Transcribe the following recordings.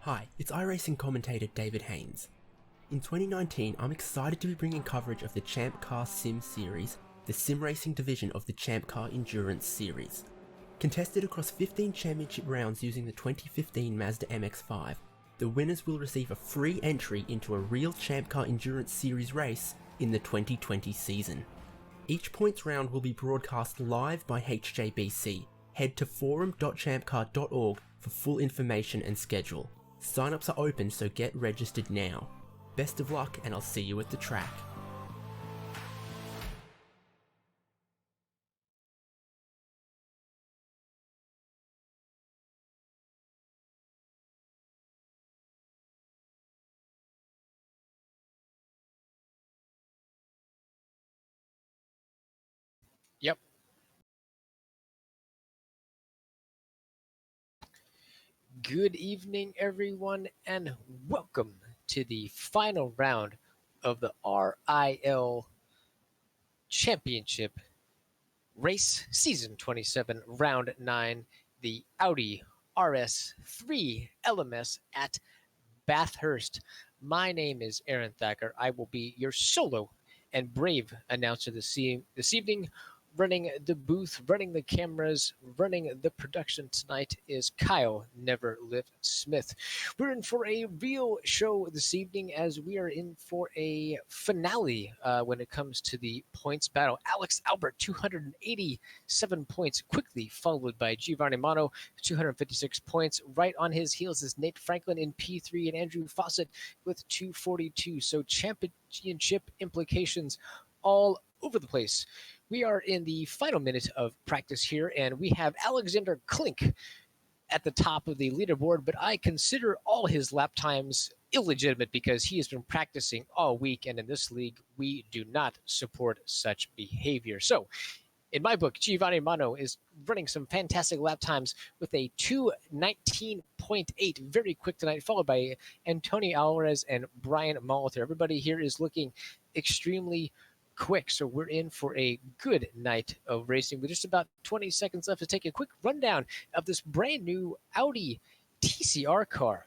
Hi, it's iRacing commentator David Haynes. In 2019, I'm excited to be bringing coverage of the Champ Car Sim Series, the sim racing division of the Champ Car Endurance Series. Contested across 15 championship rounds using the 2015 Mazda MX-5, the winners will receive a free entry into a RiL Champ Car Endurance Series race in the 2020 season. Each points round will be broadcast live by HJBC. Head to forum.champcar.org for full information and schedule. Sign-ups are open, so get registered now. Best of luck, and I'll see you at the track. Yep. Good evening, everyone, and welcome to the final round of the RiL Championship Race Season 27, Round 9, the Audi RS3 LMS at Bathurst. My name is Aaron Thacker. I will be your solo and brave announcer this evening. Running the booth, running the cameras, running the production tonight is Kyle Neverlift Smith. We're in for a real show this evening, as we are in for a finale when it comes to the points battle. Alex Albert, 287 points, quickly followed by Giovanni Mono, 256 points. Right on his heels is Nate Franklin in P3 and Andrew Fossett with 242. So championship implications all over the place. We are in the final minute of practice here, and we have Alexander Klink at the top of the leaderboard, but I consider all his lap times illegitimate because he has been practicing all week, and in this league, we do not support such behavior. So, in my book, Giovanni Mono is running some fantastic lap times with a 2:19.8, very quick tonight, followed by Antonio Alvarez and Brian Molitor. Everybody here is looking extremely quick, so we're in for a good night of racing with just about 20 seconds left to take a quick rundown of this brand new Audi TCR car.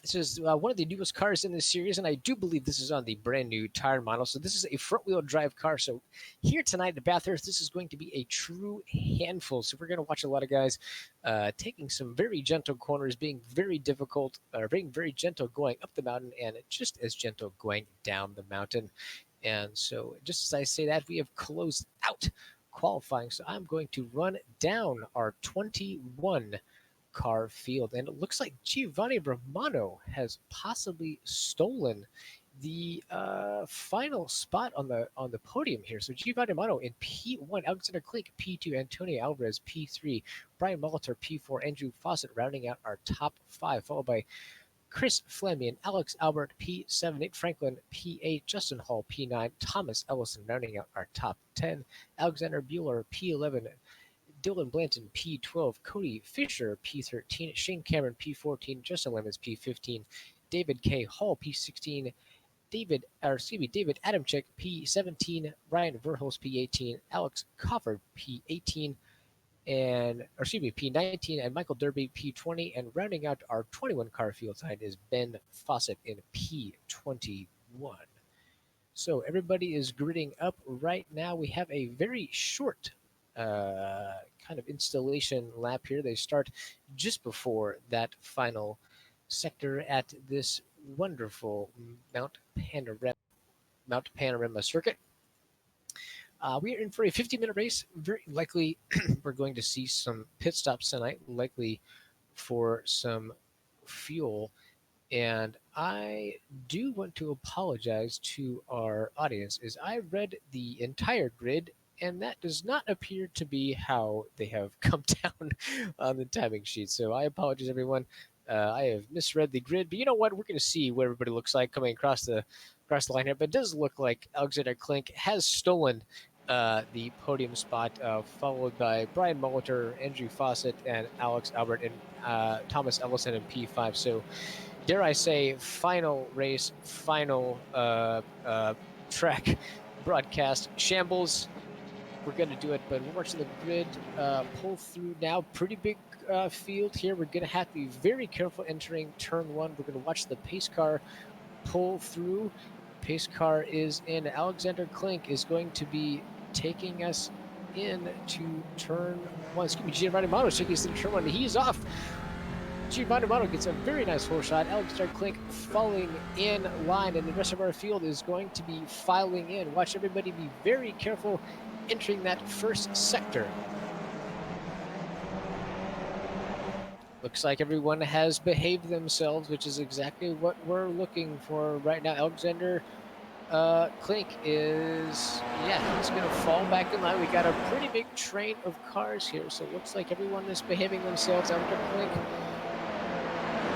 This is one of the newest cars in this series, and I do believe this is on the brand new tire model. So this is a front-wheel drive car. So here tonight at Bathurst, this is going to be a true handful. So we're going to watch a lot of guys taking some very gentle corners, being very difficult, being very gentle going up the mountain, and just as gentle going down the mountain. And so just as I say that, we have closed out qualifying. So I'm going to run down our 21 car field. And it looks like Giovanni Romano has possibly stolen the final spot on the podium here. So Giovanni Romano in P1, Alexander Klink P2, Antonio Alvarez P3, Brian Molitor P4, Andrew Fossett rounding out our top 5, followed by Chris Fleming, Alex Albert P7, Nate Franklin P8, Justin Hall P9, Thomas Ellison rounding out our top 10, Alexander Bueller P11, Dylan Blanton P12, Cody Fisher P13, Shane Cameron P14, Justin Lemons P15, David K. Hall P16, David Adamczyk P17, Ryan Verhulst P18, Alex Cofford P18, P19, and Michael Derby P20, and rounding out our 21 car field tonight is Ben Fossett in P21. So everybody is gridding up right now. We have a very short kind of installation lap here. They start just before that final sector at this wonderful Mount Panorama circuit. We are in for a 50-minute race. Very likely we're going to see some pit stops tonight, likely for some fuel. And I do want to apologize to our audience, as I read the entire grid, and that does not appear to be how they have come down on the timing sheet. So I apologize, everyone. I have misread the grid, but you know what? We're going to see what everybody looks like coming across the line here. But it does look like Alexander Klink has stolen the podium spot, followed by Brian Molitor, Andrew Fossett, and Alex Albert, and Thomas Ellison in P5. So, dare I say, final race, final track broadcast shambles. we're going to do it, but we're watching the grid pull through now. Pretty big field here. We're going to have to be very careful entering turn 1. We're going to watch the pace car pull through. Pace car is in. Alexander Klink is going to be taking us into turn 1. Excuse me, Giovanni Mano taking us into turn 1. He's off. Giovanni Mano gets a very nice hole shot. Alexander Klink falling in line, and the rest of our field is going to be filing in. Watch everybody be very careful entering that first sector. Looks like everyone has behaved themselves, which is exactly what we're looking for right now. Alexander Klink is, he's going to fall back in line. We got a pretty big train of cars here, so it looks like everyone is behaving themselves. Alexander Klink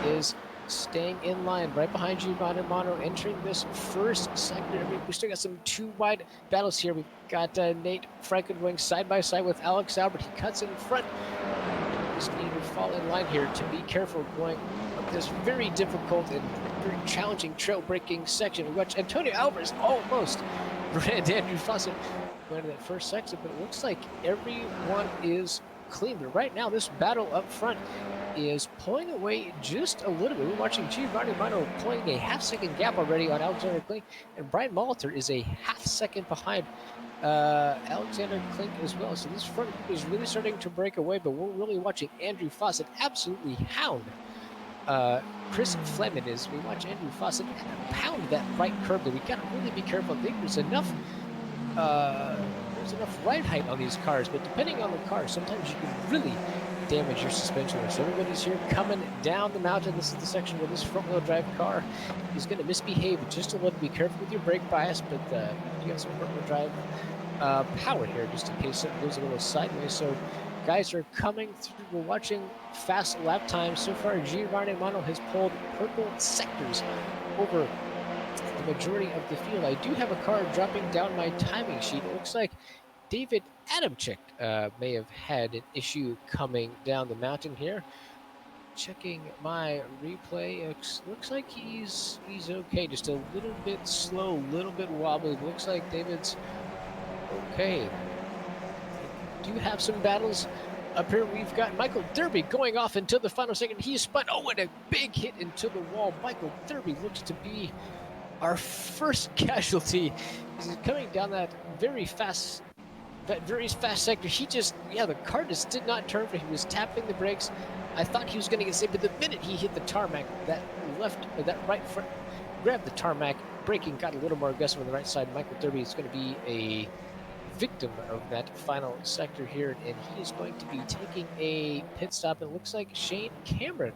is staying in line right behind Giovanni Mano, entering this first sector. We still got some 2 wide battles here. We've got Nate Franklin going side by side with Alex Albert. He cuts in front. Just need to fall in line here to be careful going up this very difficult and very challenging trail braking section. We watch Antonio Alvarez almost ran Andrew Fossett going to that first section, but it looks like everyone is clean. But right now, this battle up front is pulling away just a little bit. We're watching Giovanni Mano pulling a half-second gap already on Alexander Klink, and Brian Molitor is a half-second behind Alexander Klink as well. So this front group is really starting to break away, but we're really watching Andrew Fossett absolutely hound Chris Fleming as we watch Andrew Fossett pound that right curb. That we got to really be careful. I think there's enough ride height on these cars, but depending on the car, sometimes you can really damage your suspension. So everybody's here coming down the mountain. This is the section where this front-wheel drive car is going to misbehave just a little. Be careful with your brake bias, but you got some front-wheel drive power here just in case it goes a little sideways. So guys are coming through. We're watching fast lap times. So far, Giovanni Mano has pulled purple sectors over the majority of the field. I do have a car dropping down my timing sheet. It looks like David Adamczyk may have had an issue coming down the mountain here. Checking my replay, it looks like he's okay. Just a little bit slow, a little bit wobbly. Looks like David's okay. Do have some battles up here. We've got Michael Derby going off until the final second. He spun. Oh, and a big hit into the wall. Michael Derby looks to be our first casualty. He's coming down that very fast sector. He just, the car just did not turn for him. He was tapping the brakes. I thought he was going to get saved, but the minute he hit the tarmac, that right front grabbed the tarmac. Braking got a little more aggressive on the right side. Michael Derby is going to be a victim of that final sector here, and he is going to be taking a pit stop. It looks like Shane Cameron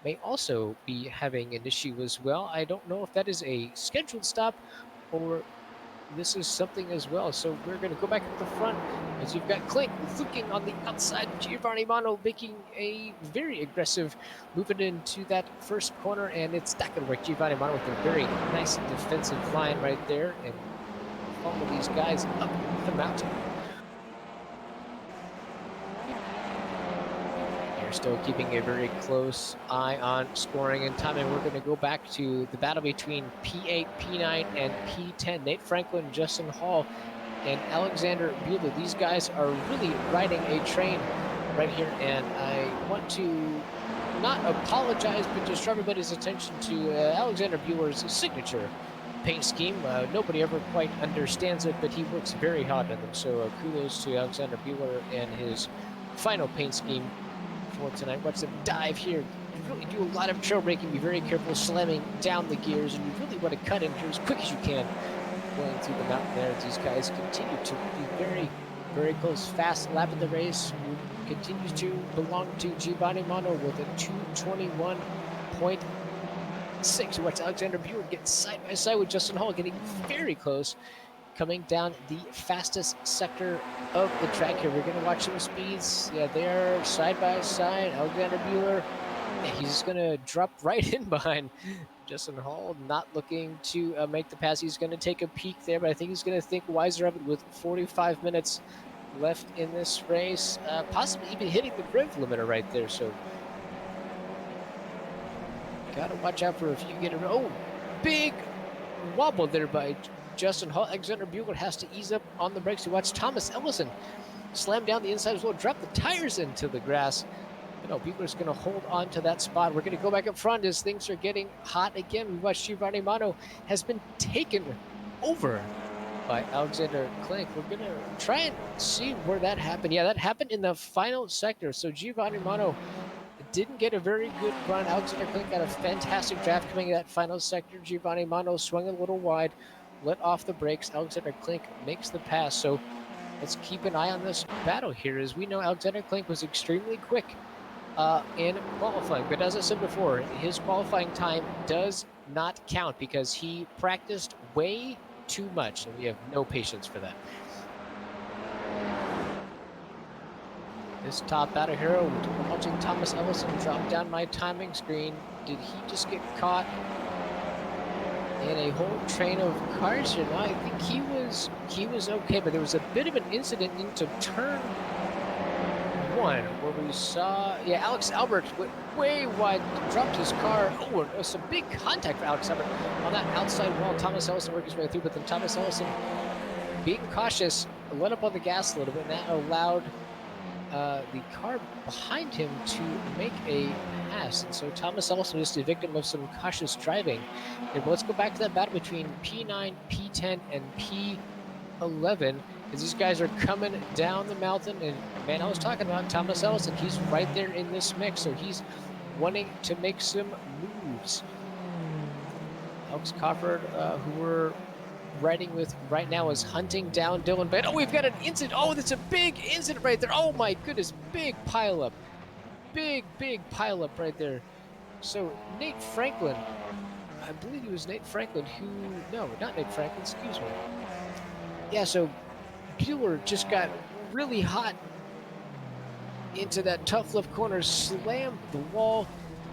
may also be having an issue as well. I don't know if that is a scheduled stop or this is something as well. So we're going to go back to the front as you've got Klink looking on the outside. Giovanni Mano making a very aggressive moving into that first corner, and it's not going to work. Giovanni Mano with a very nice defensive line right there and follow these guys up the mountain. Still keeping a very close eye on scoring and timing. We're going to go back to the battle between P8, P9, and P10. Nate Franklin, Justin Hall, and Alexander Buehler. These guys are really riding a train right here, and I want to not apologize, but just draw everybody's attention to Alexander Buehler's signature paint scheme. Nobody ever quite understands it, but he works very hard on them. So kudos to Alexander Buehler and his final paint scheme for tonight. Watch them dive here. You really do a lot of trail braking. Be very careful slamming down the gears, and you really want to cut in here as quick as you can going through the mountain there. These guys continue to be very, very close. Fast lap in the race continues to belong to Giovanni Mano with a 2:21.6. Watch Alexander Buehler get side by side with Justin Hall, getting very close, coming down the fastest sector of the track here. We're going to watch some speeds. Yeah, they are side by side. Alexander Buehler, he's going to drop right in behind Justin Hall, not looking to make the pass. He's going to take a peek there, but I think he's going to think wiser of it with 45 minutes left in this race, possibly even hitting the rev limiter right there. So got to watch out for if you get a big wobble there by Justin Hall. Alexander Bueller has to ease up on the brakes. You watch Thomas Ellison slam down the inside as well, drop the tires into the grass. Bueller's going to hold on to that spot. We're going to go back up front as things are getting hot again. We watch Giovanni Mano has been taken over by Alexander Klink. We're going to try and see where that happened. Yeah, that happened in the final sector. So Giovanni Mano didn't get a very good run. Alexander Klink got a fantastic draft coming in that final sector. Giovanni Mano swung a little wide, let off the brakes. Alexander Klink makes the pass. So let's keep an eye on this battle here. As we know, Alexander Klink was extremely quick in qualifying. But as I said before, his qualifying time does not count because he practiced way too much, and we have no patience for that. This top battle here, watching Thomas Ellison drop down my timing screen. Did he just get caught in a whole train of cars here? No, I think he was okay, but there was a bit of an incident into turn 1 where we saw, Alex Albert went way wide, dropped his car. Oh, it was some big contact for Alex Albert on that outside wall. Thomas Ellison worked his way through, but then Thomas Ellison, being cautious, let up on the gas a little bit, and that allowed the car behind him to make a pass. And so Thomas Ellison was the victim of some cautious driving. And let's go back to that battle between P9, P10, and P11. As these guys are coming down the mountain, and man, I was talking about Thomas Ellison. He's right there in this mix, so he's wanting to make some moves. Alex Crawford, who we're riding with right now, is hunting down Dylan Bennett. Oh, we've got an incident. Oh, that's a big incident right there. Oh my goodness, big pileup. Big pileup right there. So Nate Franklin, I believe it was Nate Franklin no, not Nate Franklin, excuse me. Yeah, so Bueller just got really hot into that tough left corner, slammed the wall,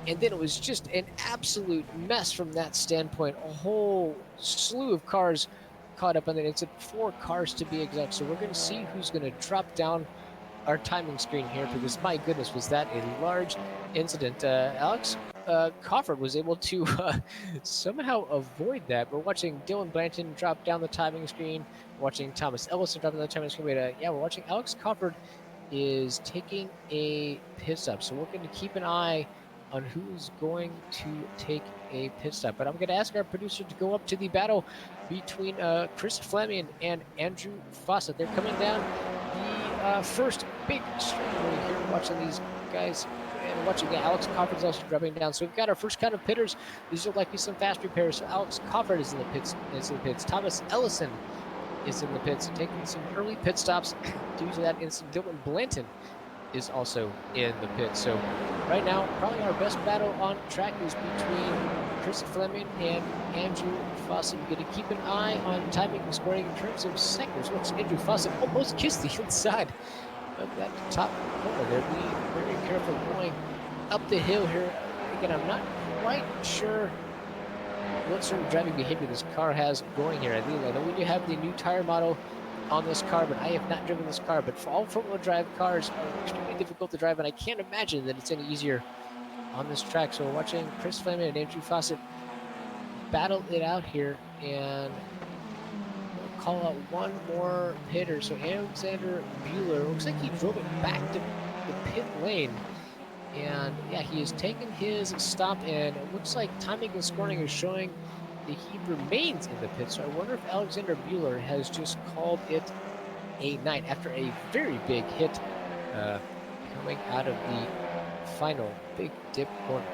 and then it was just an absolute mess from that standpoint. A whole slew of cars caught up on it. It's 4 cars to be exact. So we're going to see who's going to drop down our timing screen here, because my goodness, was that a large incident. Alex Crawford was able to somehow avoid that. We're watching Dylan Blanton drop down the timing screen. We're watching Thomas Ellison drop down the timing screen. We're watching Alex Crawford is taking a pit stop. So we're going to keep an eye on who's going to take a pit stop. But I'm going to ask our producer to go up to the battle between Chris Fleming and Andrew Fossett. They're coming down the first big straightaway here, watching these guys and watching Alex Crawford is also dropping down. So we've got our first kind of pitters. These are likely some fast repairs. So Alex Crawford is in the pits. Thomas Ellison is in the pits, taking some early pit stops due to that incident. Dylan Blanton is also in the pit. So right now, probably our best battle on track is between Chris Fleming and Andrew Fossett. We're going to keep an eye on timing and scoring in terms of sectors. Watch Andrew Fossett almost kissed the inside of that top corner there. Be very careful going up the hill here. Again, I'm not quite sure what sort of driving behavior this car has going here. I know we do have the new tire model on this car, but I have not driven this car. But for all four-wheel drive cars are extremely difficult to drive, and I can't imagine that it's any easier on this track. So we're watching Chris Fleming and Andrew Fossett battle it out here, and we'll call out one more pitter. So Alexander Bueller, looks like he drove it back to the pit lane. And yeah, he has taken his stop, and it looks like timing and scoring is showing that he remains in the pit. So I wonder if Alexander Bueller has just called it a night after a very big hit coming out of the final big dip corner.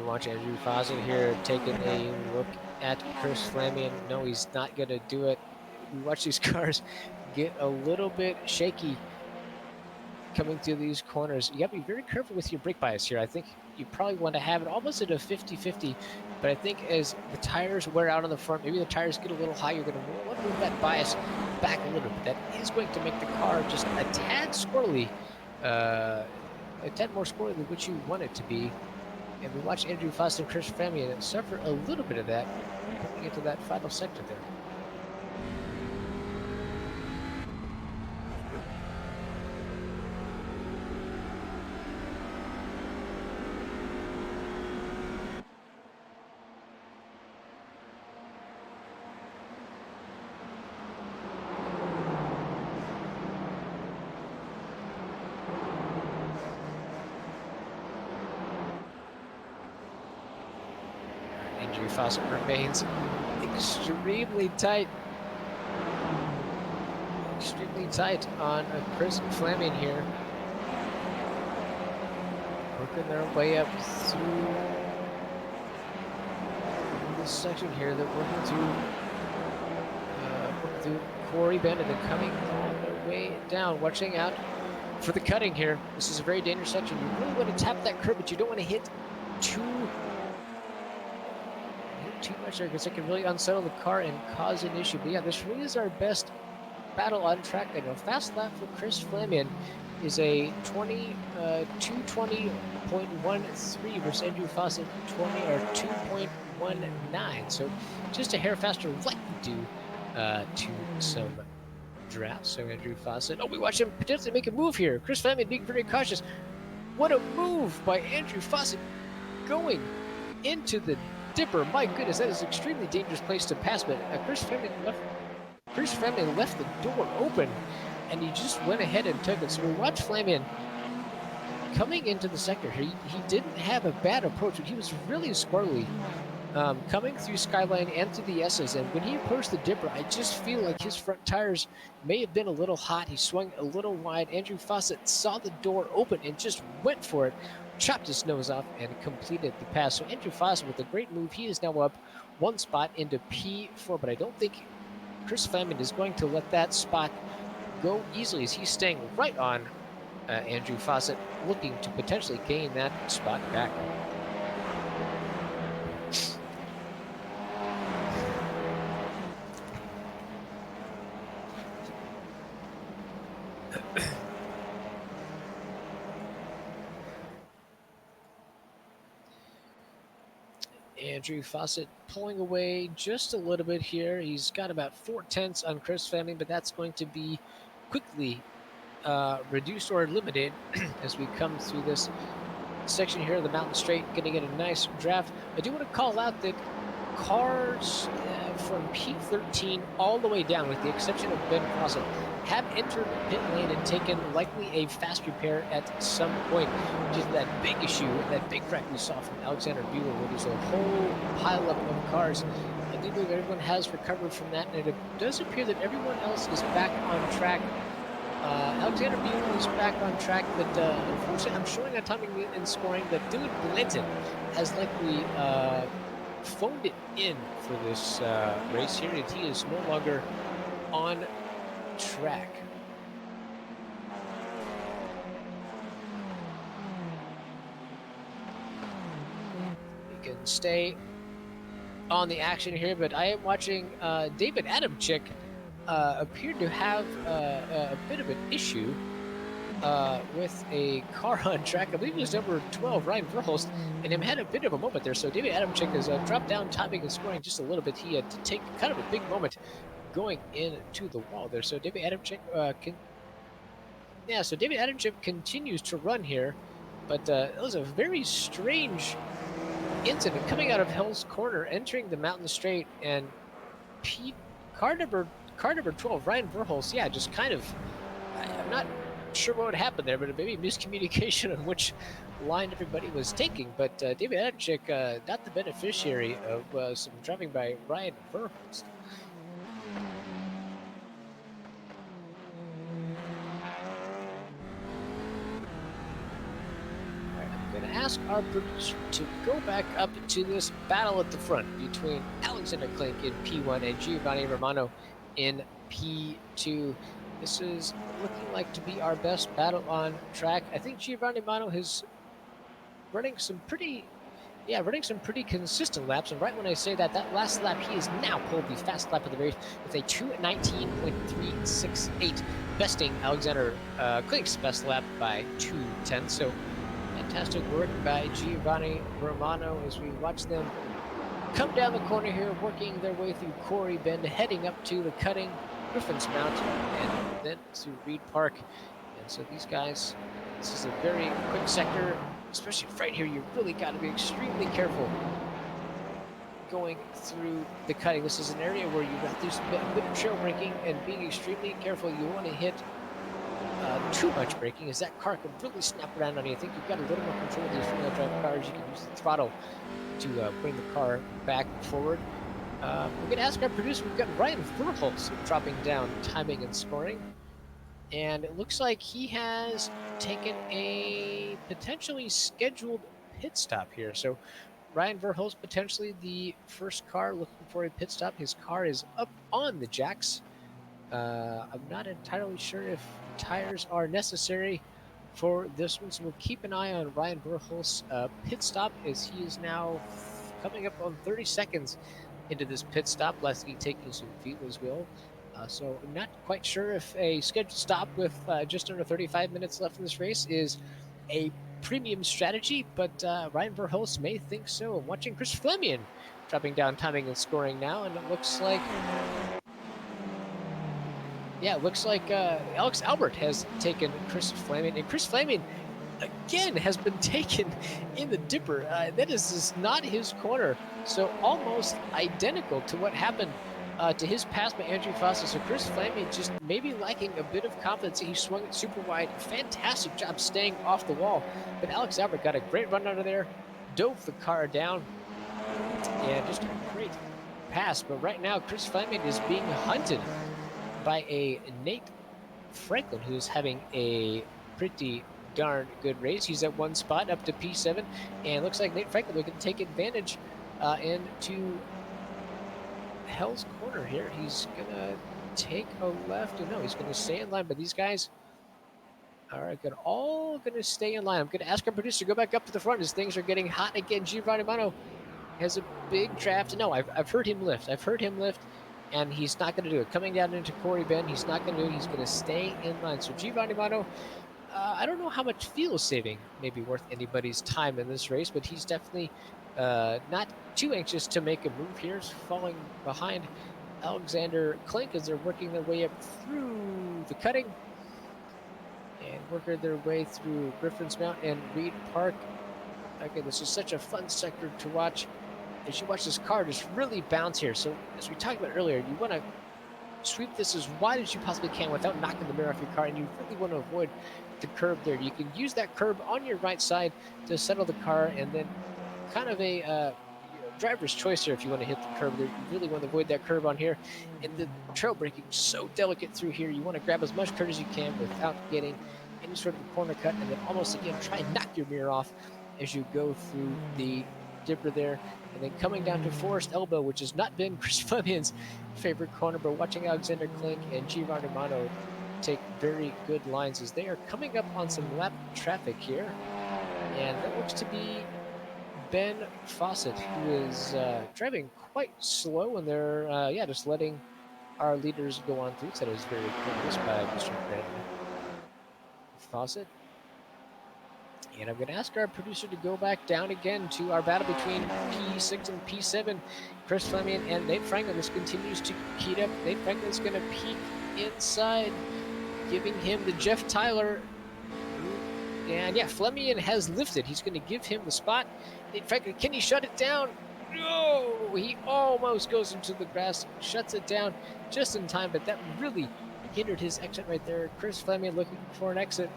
Watch Andrew Fossett here taking a look at Chris Fleming. No, he's not going to do it. We watch these cars get a little bit shaky coming through these corners. You got to be very careful with your brake bias here. I think you probably want to have it almost at a 50-50, but I think as the tires wear out on the front, maybe the tires get a little high, you're going to want to move that bias back a little bit. That is going to make the car just a tad squirrely, a tad more squirrely than what you want it to be. And we watch Andrew Fossett and Chris Flamian suffer a little bit of that going into that final sector there. Andrew Fossett remains extremely tight on Chris Flamian here. Working their way up through this section here. They're working through Quarry Bend and then coming all the way down. Watching out for the cutting here. This is a very dangerous section. You really want to tap that curb, but you don't want to hit too much there because it can really unsettle the car and cause an issue. But yeah, this really is our best battle on track. I know fast lap for Chris Flamian is a 220.13 versus Andrew Fossett 2.19. So just a hair faster, like we do to some drafts. So Andrew Fossett, we watch him potentially make a move here. Chris Flamian being very cautious. What a move by Andrew Fossett going into the dipper. My goodness, that is an extremely dangerous place to pass, but Chris Flamian left the door open, and he just went ahead and took it. So we watched Flamian coming into the sector. He didn't have a bad approach, but he was really squirrely coming through Skyline and through the S's. And when he approached the dipper, I just feel like his front tires may have been a little hot. He swung a little wide. Andrew Fossett saw the door open and just went for it, chopped his nose off, and completed the pass. So Andrew Fossett with a great move. He is now up one spot into P4, but I don't think Chris Flamian is going to let that spot go easily, as he's staying right on Andrew Fossett, looking to potentially gain that spot back. Andrew Fossett pulling away just a little bit here. He's got about 4/10 on Chris Flamian, but that's going to be quickly reduced or limited as we come through this section here of the Mountain Straight. Going to get a nice draft. I do want to call out that cars from P13 all the way down, with the exception of Ben Fossett, have entered pit lane and taken likely a fast repair at some point, which is that big issue, that big crack we saw from Alexander Buehler, where there's a whole pileup of cars. I do believe everyone has recovered from that, and it does appear that everyone else is back on track. Alexander Buehler is back on track, but unfortunately, I'm showing on timing and scoring that Dylan Blanton has likely phoned it in for this race here, and he is no longer on track. We can stay on the action here, but I am watching David Adamczyk appeared to have a bit of an issue with a car on track. I believe it was number 12, Ryan Verhulst, and him had a bit of a moment there. So David Adamczyk has dropped down, timing and scoring just a little bit. He had to take kind of a big moment going into the wall there. So David Adamczyk David Adamczyk continues to run here, but it was a very strange incident coming out of Hell's Corner, entering the Mountain Straight, and car number 12, Ryan Verhulst, just kind of, I'm not sure what happened there, but maybe miscommunication on which line everybody was taking. But David Adamczyk not the beneficiary of some driving by Ryan Verhulst. I'm going to ask our producer to go back up to this battle at the front between Alexander Klink in P1 and Giovanni Romano in P2. This is looking like to be our best battle on track. I think Giovanni Romano is running some pretty consistent laps. And right when I say that last lap, he has now pulled the fast lap of the race with a 2:19.368, besting Alexander Klink's best lap by 2/10. So that fantastic work by Giovanni Romano as we watch them come down the corner here, working their way through Quarry Bend, heading up to the cutting, Griffin's Mount, and then to Reed Park. And so these guys, this is a very quick sector, especially right here. You really got to be extremely careful going through the cutting. This is an area where you got to do some bit of trail braking and being extremely careful. You want to hit too much braking, as that car can really snap around on you. I think you've got a little more control with these front-wheel drive cars. You can use the throttle to bring the car back forward. We're going to ask our producer. We've got Ryan Verholz dropping down timing and scoring. And it looks like he has taken a potentially scheduled pit stop here. So Ryan Verholz, potentially the first car looking for a pit stop. His car is up on the jacks. I'm not entirely sure if tires are necessary for this one, so we'll keep an eye on Ryan Verholz's pit stop, as he is now coming up on 30 seconds into this pit stop, likely taking some fuel as well. So I'm not quite sure if a scheduled stop with just under 35 minutes left in this race is a premium strategy, but Ryan Verholz may think so. I'm watching Chris Fleming dropping down timing and scoring now, and it looks like Alex Albert has taken Chris Fleming, and Chris Fleming again has been taken in the dipper. That is just not his corner, so almost identical to what happened to his pass by Andrew Fossett. So Chris Fleming just maybe lacking a bit of confidence. He swung it super wide. Fantastic job staying off the wall, but Alex Albert got a great run out of there, dove the car down, and just a great pass. But right now Chris Fleming is being hunted by a Nate Franklin, who's having a pretty darn good race. He's at one spot up to P7, and looks like Nate Franklin looking to take advantage into Hell's Corner here. He's gonna take a left, and no, he's gonna stay in line, but these guys are all gonna stay in line. I'm gonna ask our producer to go back up to the front as things are getting hot again. Giovanni Romano has a big draft. No, I've heard him lift. And he's not going to do it. Coming down into Quarry Bend, he's not going to do it. He's going to stay in line. So Giovanni Romano, I don't know how much fuel saving may be worth anybody's time in this race, but he's definitely not too anxious to make a move here. He's falling behind Alexander Klink as they're working their way up through the cutting and working their way through Griffin's Mount and Reed Park. Again, this is such a fun sector to watch. As you watch this car just really bounce here. So as we talked about earlier, you want to sweep this as wide as you possibly can without knocking the mirror off your car, and you really want to avoid the curb there. You can use that curb on your right side to settle the car, and then kind of a driver's choice here if you want to hit the curb there. You really want to avoid that curb on here. And the trail braking is so delicate through here. You want to grab as much curb as you can without getting any sort of a corner cut, and then almost again try and knock your mirror off as you go through the dipper there. And then coming down to Forest Elbow, which has not been Chris Fleming's favorite corner, but watching Alexander Klink and Giovanni Romano take very good lines as they are coming up on some lap traffic here. And that looks to be Ben Fossett, who is driving quite slow, and they're just letting our leaders go on through. So that is very curious by Mr. Ben Fossett. And I'm going to ask our producer to go back down again to our battle between P6 and P7. Chris Fleming and Nate Franklin. This continues to heat up. Nate Franklin's going to peek inside, giving him the Jeff Tyler. And yeah, Fleming has lifted. He's going to give him the spot. Nate Franklin, can he shut it down? No! He almost goes into the grass, shuts it down just in time, but that really hindered his exit right there. Chris Fleming looking for an exit.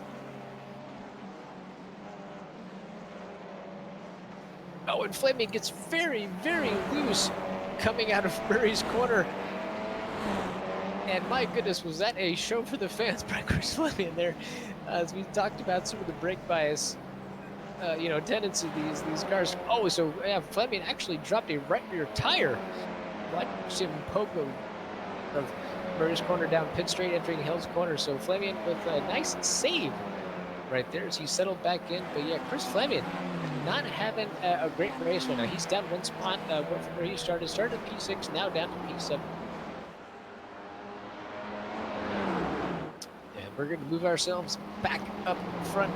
Oh, and Fleming gets very, very loose coming out of Murray's corner. And my goodness, was that a show for the fans by Chris Fleming there? As we talked about some of the brake bias, tendency of these cars. Oh, so yeah, Fleming actually dropped a right rear tire. Watch him pogo of Murray's corner down pit straight, entering Hill's corner. So Fleming with a nice save right there as he settled back in. But yeah, Chris Fleming not having a great race right now. He's down one spot from where he started at P6, now down to P7. And we're going to move ourselves back up front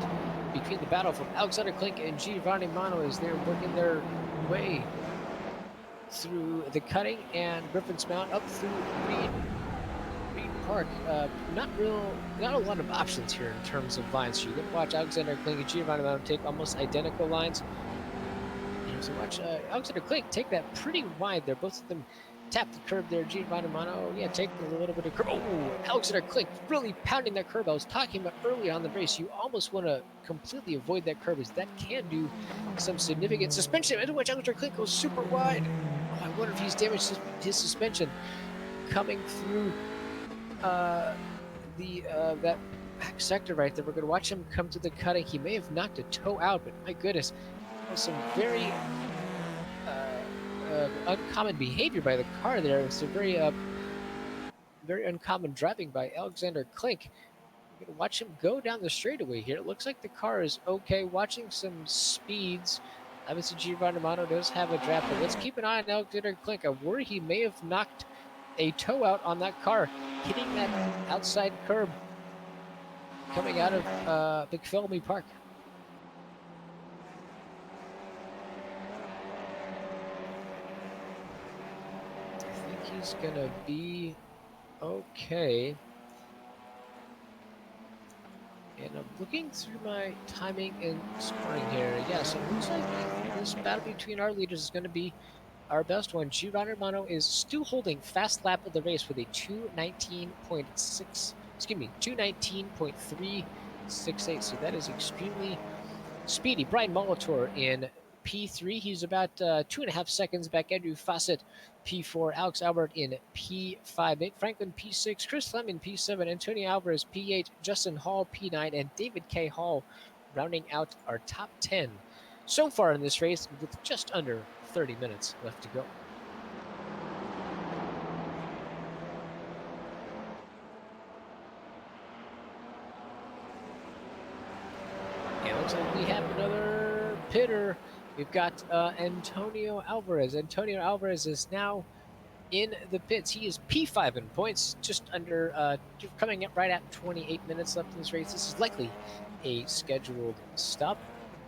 between the battle from Alexander Klink and Giovanni Mano as they're working their way through the cutting and Griffin's Mount up through Reed Park. Not a lot of options here in terms of lines. So you can watch Alexander Klink and Giovanni Mano take almost identical lines. So watch Alexander Klink take that pretty wide there. Both of them tap the curb there. Giovanni Mano, yeah, taking a little bit of curb. Oh, Alexander Klink really pounding that curb. I was talking about early on the race. You almost want to completely avoid that curb, as that can do some significant suspension. And watch Alexander Klink go super wide. Oh, I wonder if he's damaged his suspension coming through that back sector right there. We're going to watch him come to the cutting. He may have knocked a toe out, but my goodness, some very uncommon behavior by the car there. It's a very uncommon driving by Alexander Klink. We're going to watch him go down the straightaway here. It looks like the car is okay. Watching some speeds. Obviously, Giovanni Mano does have a draft, but let's keep an eye on Alexander Klink. I worry he may have knocked a toe out on that car, hitting that outside curb coming out of McPhillamy Park. He's gonna be okay. And I'm looking through my timing and scoring here. Yeah, so it looks like this battle between our leaders is going to be our best one. Giovanni Mano is still holding fast lap of the race with a 219.368. So that is extremely speedy. Brian Molitor in P3. He's about 2.5 seconds back. Andrew Fossett, P4. Alex Albert in P5. Nate Franklin, P6. Chris Lemon, P7. Antonio Alvarez, P8. Justin Hall, P9. And David K. Hall rounding out our top 10 so far in this race with just under 30 minutes left to go. Yeah, looks like we have another pitter. We've got Antonio Alvarez. Antonio Alvarez is now in the pits. He is P5 in points, just under, coming up right at 28 minutes left in this race. This is likely a scheduled stop.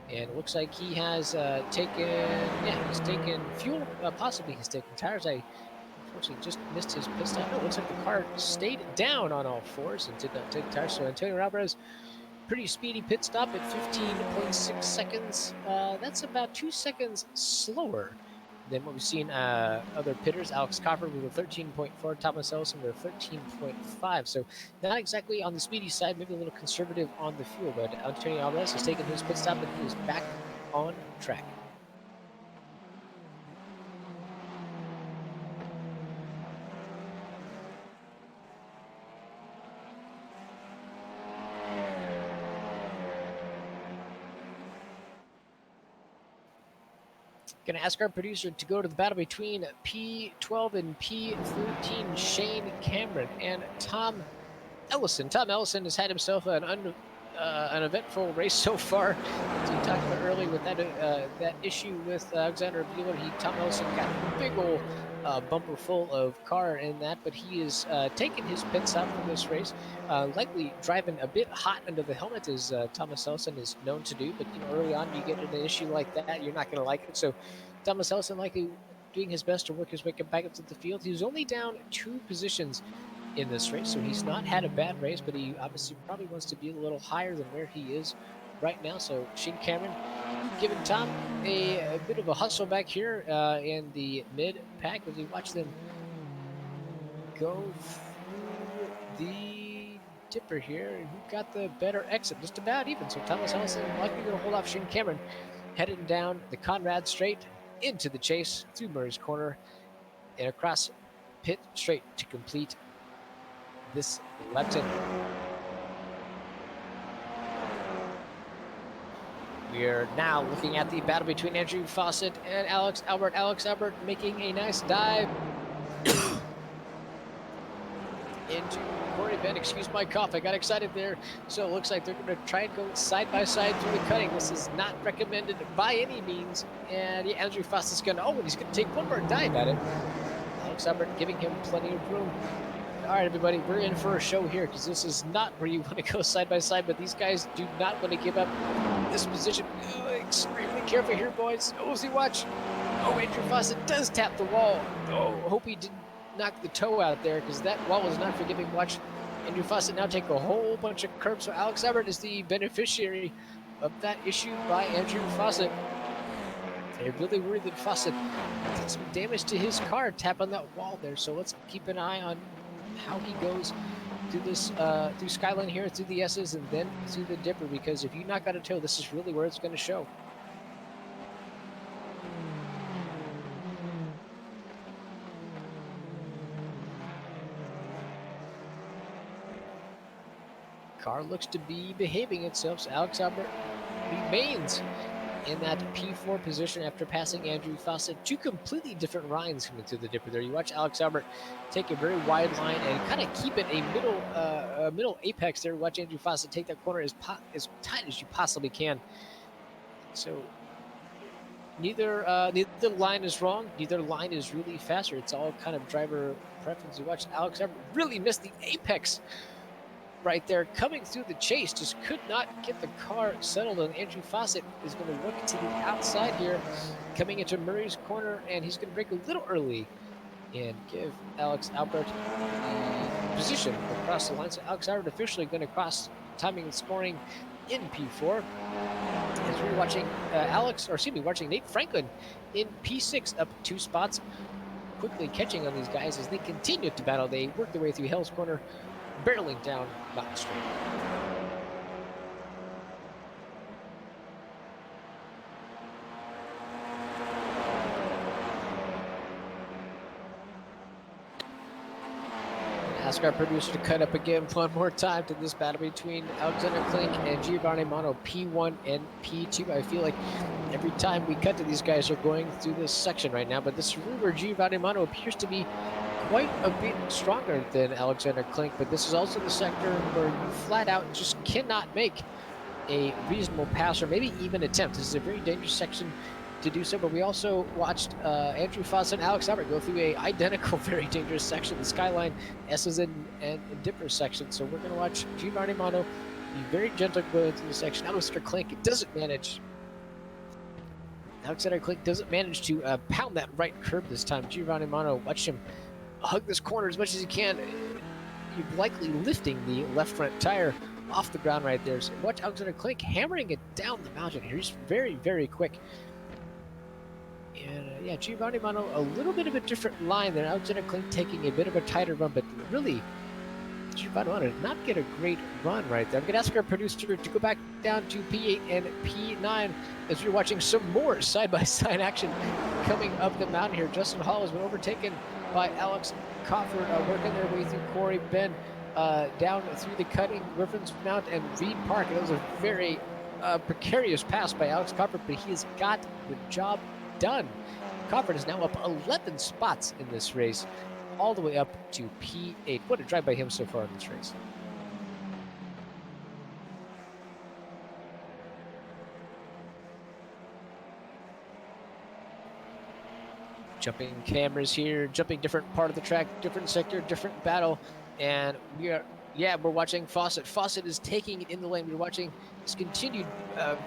And it looks like he has he's taken fuel, possibly he's taken tires. I unfortunately just missed his pit stop. No, it looks like the car stayed down on all fours and did not take tires. So Antonio Alvarez, pretty speedy pit stop at 15.6 seconds. That's about 2 seconds slower than what we've seen other pitters. Alex Copper with a 13.4, Thomas Ellison with a 13.5. So not exactly on the speedy side, maybe a little conservative on the fuel, but Antonio Alvarez has taken his pit stop and he is back on track. Going to ask our producer to go to the battle between P12 and P13, Shane Cameron and Tom Ellison. Tom Ellison has had himself an eventful race so far. As we talked about earlier with that issue with Alexander Bueller, Tom Ellison got a big old bumper full of car in that, but he is taking his pit stop for this race, likely driving a bit hot under the helmet, as Thomas Ellison is known to do. But early on, you get an issue like that, you're not going to like it. So Thomas Ellison likely doing his best to work his way back up to the field. He was only down 2 positions in this race, so he's not had a bad race, but he obviously probably wants to be a little higher than where he is right now. So Shane Cameron giving Tom a bit of a hustle back here in the mid-pack as we watch them go through the dipper here. And who got the better exit? Just about even. So Thomas Ellison likely going to hold off Shane Cameron, heading down the Conrad Straight into the chase through Murray's Corner and across pit straight to complete this lap 10. We are now looking at the battle between Andrew Fossett and Alex Albert. Alex Albert making a nice dive into Corey Bend. Excuse my cough, I got excited there. So it looks like they're going to try and go side by side through the cutting. This is not recommended by any means. And yeah, Andrew Fossett's going to, and he's going to take one more dive at it. Alex Albert giving him plenty of room. All right, everybody, we're in for a show here because this is not where you want to go side by side, but these guys do not want to give up this position. Oh, extremely careful here, boys. Oh, see, watch. Oh, Andrew Fossett does tap the wall. Oh, hope he didn't knock the toe out there because that wall was not forgiving. Watch Andrew Fossett now take a whole bunch of curbs. So Alex Albert is the beneficiary of that issue by Andrew Fossett. They're really worried that Fossett did some damage to his car, tap on that wall there. So let's keep an eye on how he goes through this, through Skyline here, through the S's, and then through the Dipper, because if you knock out a toe, this is really where it's going to show. Car looks to be behaving itself, so Alex Albert remains in that P4 position after passing Andrew Fossett. Two completely different lines coming through the Dipper there. You watch Alex Albert take a very wide line and kind of keep it a middle apex there. Watch Andrew Fossett take that corner as tight as you possibly can. So neither line is wrong. Neither line is really faster. It's all kind of driver preference. You watch Alex Albert really miss the apex right there, coming through the chase, just could not get the car settled, and Andrew Fossett is going to look to the outside here, coming into Murray's corner, and he's going to break a little early and give Alex Albert a position across the line. So Alex Albert officially going to cross timing and scoring in P4. As we're watching watching Nate Franklin in P6 up 2 spots, quickly catching on these guys as they continue to battle. They work their way through Hell's Corner, barreling down Mountain Street. Ask our producer to cut up again one more time to this battle between Alexander Klink and Giovanni Mono, P1 and P2. I feel like every time we cut to these guys are going through this section right now, but this is where Giovanni Mono appears to be quite a bit stronger than Alexander Klink, but this is also the sector where you flat out just cannot make a reasonable pass or maybe even attempt. This is a very dangerous section to do so, but we also watched Andrew Fossett and Alex Albert go through a identical, very dangerous section, the Skyline, S's and Dipper section. So we're going to watch Giovanni Mono be very gentle going through the section. Alexander Klink doesn't manage to pound that right curb this time. Giovanni Mono, watch him hug this corner as much as he can. You're likely lifting the left front tire off the ground right there. So watch Alexander Klink hammering it down the mountain here. He's very, very quick. And yeah, Giovanni Mono, a little bit of a different line there. Alexander Klink taking a bit of a tighter run, but really, Giovanni Mono did not get a great run right there. I'm going to ask our producer to go back down to P8 and P9 as we're watching some more side-by-side action coming up the mountain here. Justin Hall has been overtaken by Alex Crawford, working their way through Corey Ben, down through the cutting, Griffin's Mount, and Reed Park. And it was a very precarious pass by Alex Crawford, but he has got the job done. Crawford is now up 11 spots in this race, all the way up to P8. What a drive by him so far in this race. Jumping cameras here, jumping different part of the track, different sector, different battle, and we're watching Fossett. Fossett is taking it in the lane. We're watching this continued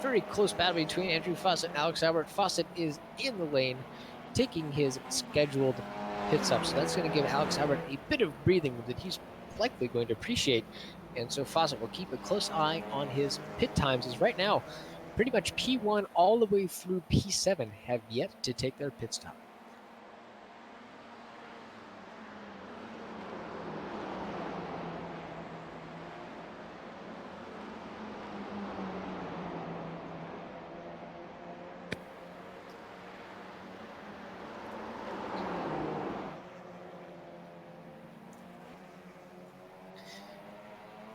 very close battle between Andrew Fossett and Alex Albert. Fossett is in the lane, taking his scheduled pit stop. So that's going to give Alex Albert a bit of breathing room that he's likely going to appreciate. And so Fossett will keep a close eye on his pit times, as right now, pretty much P1 all the way through P7 have yet to take their pit stop.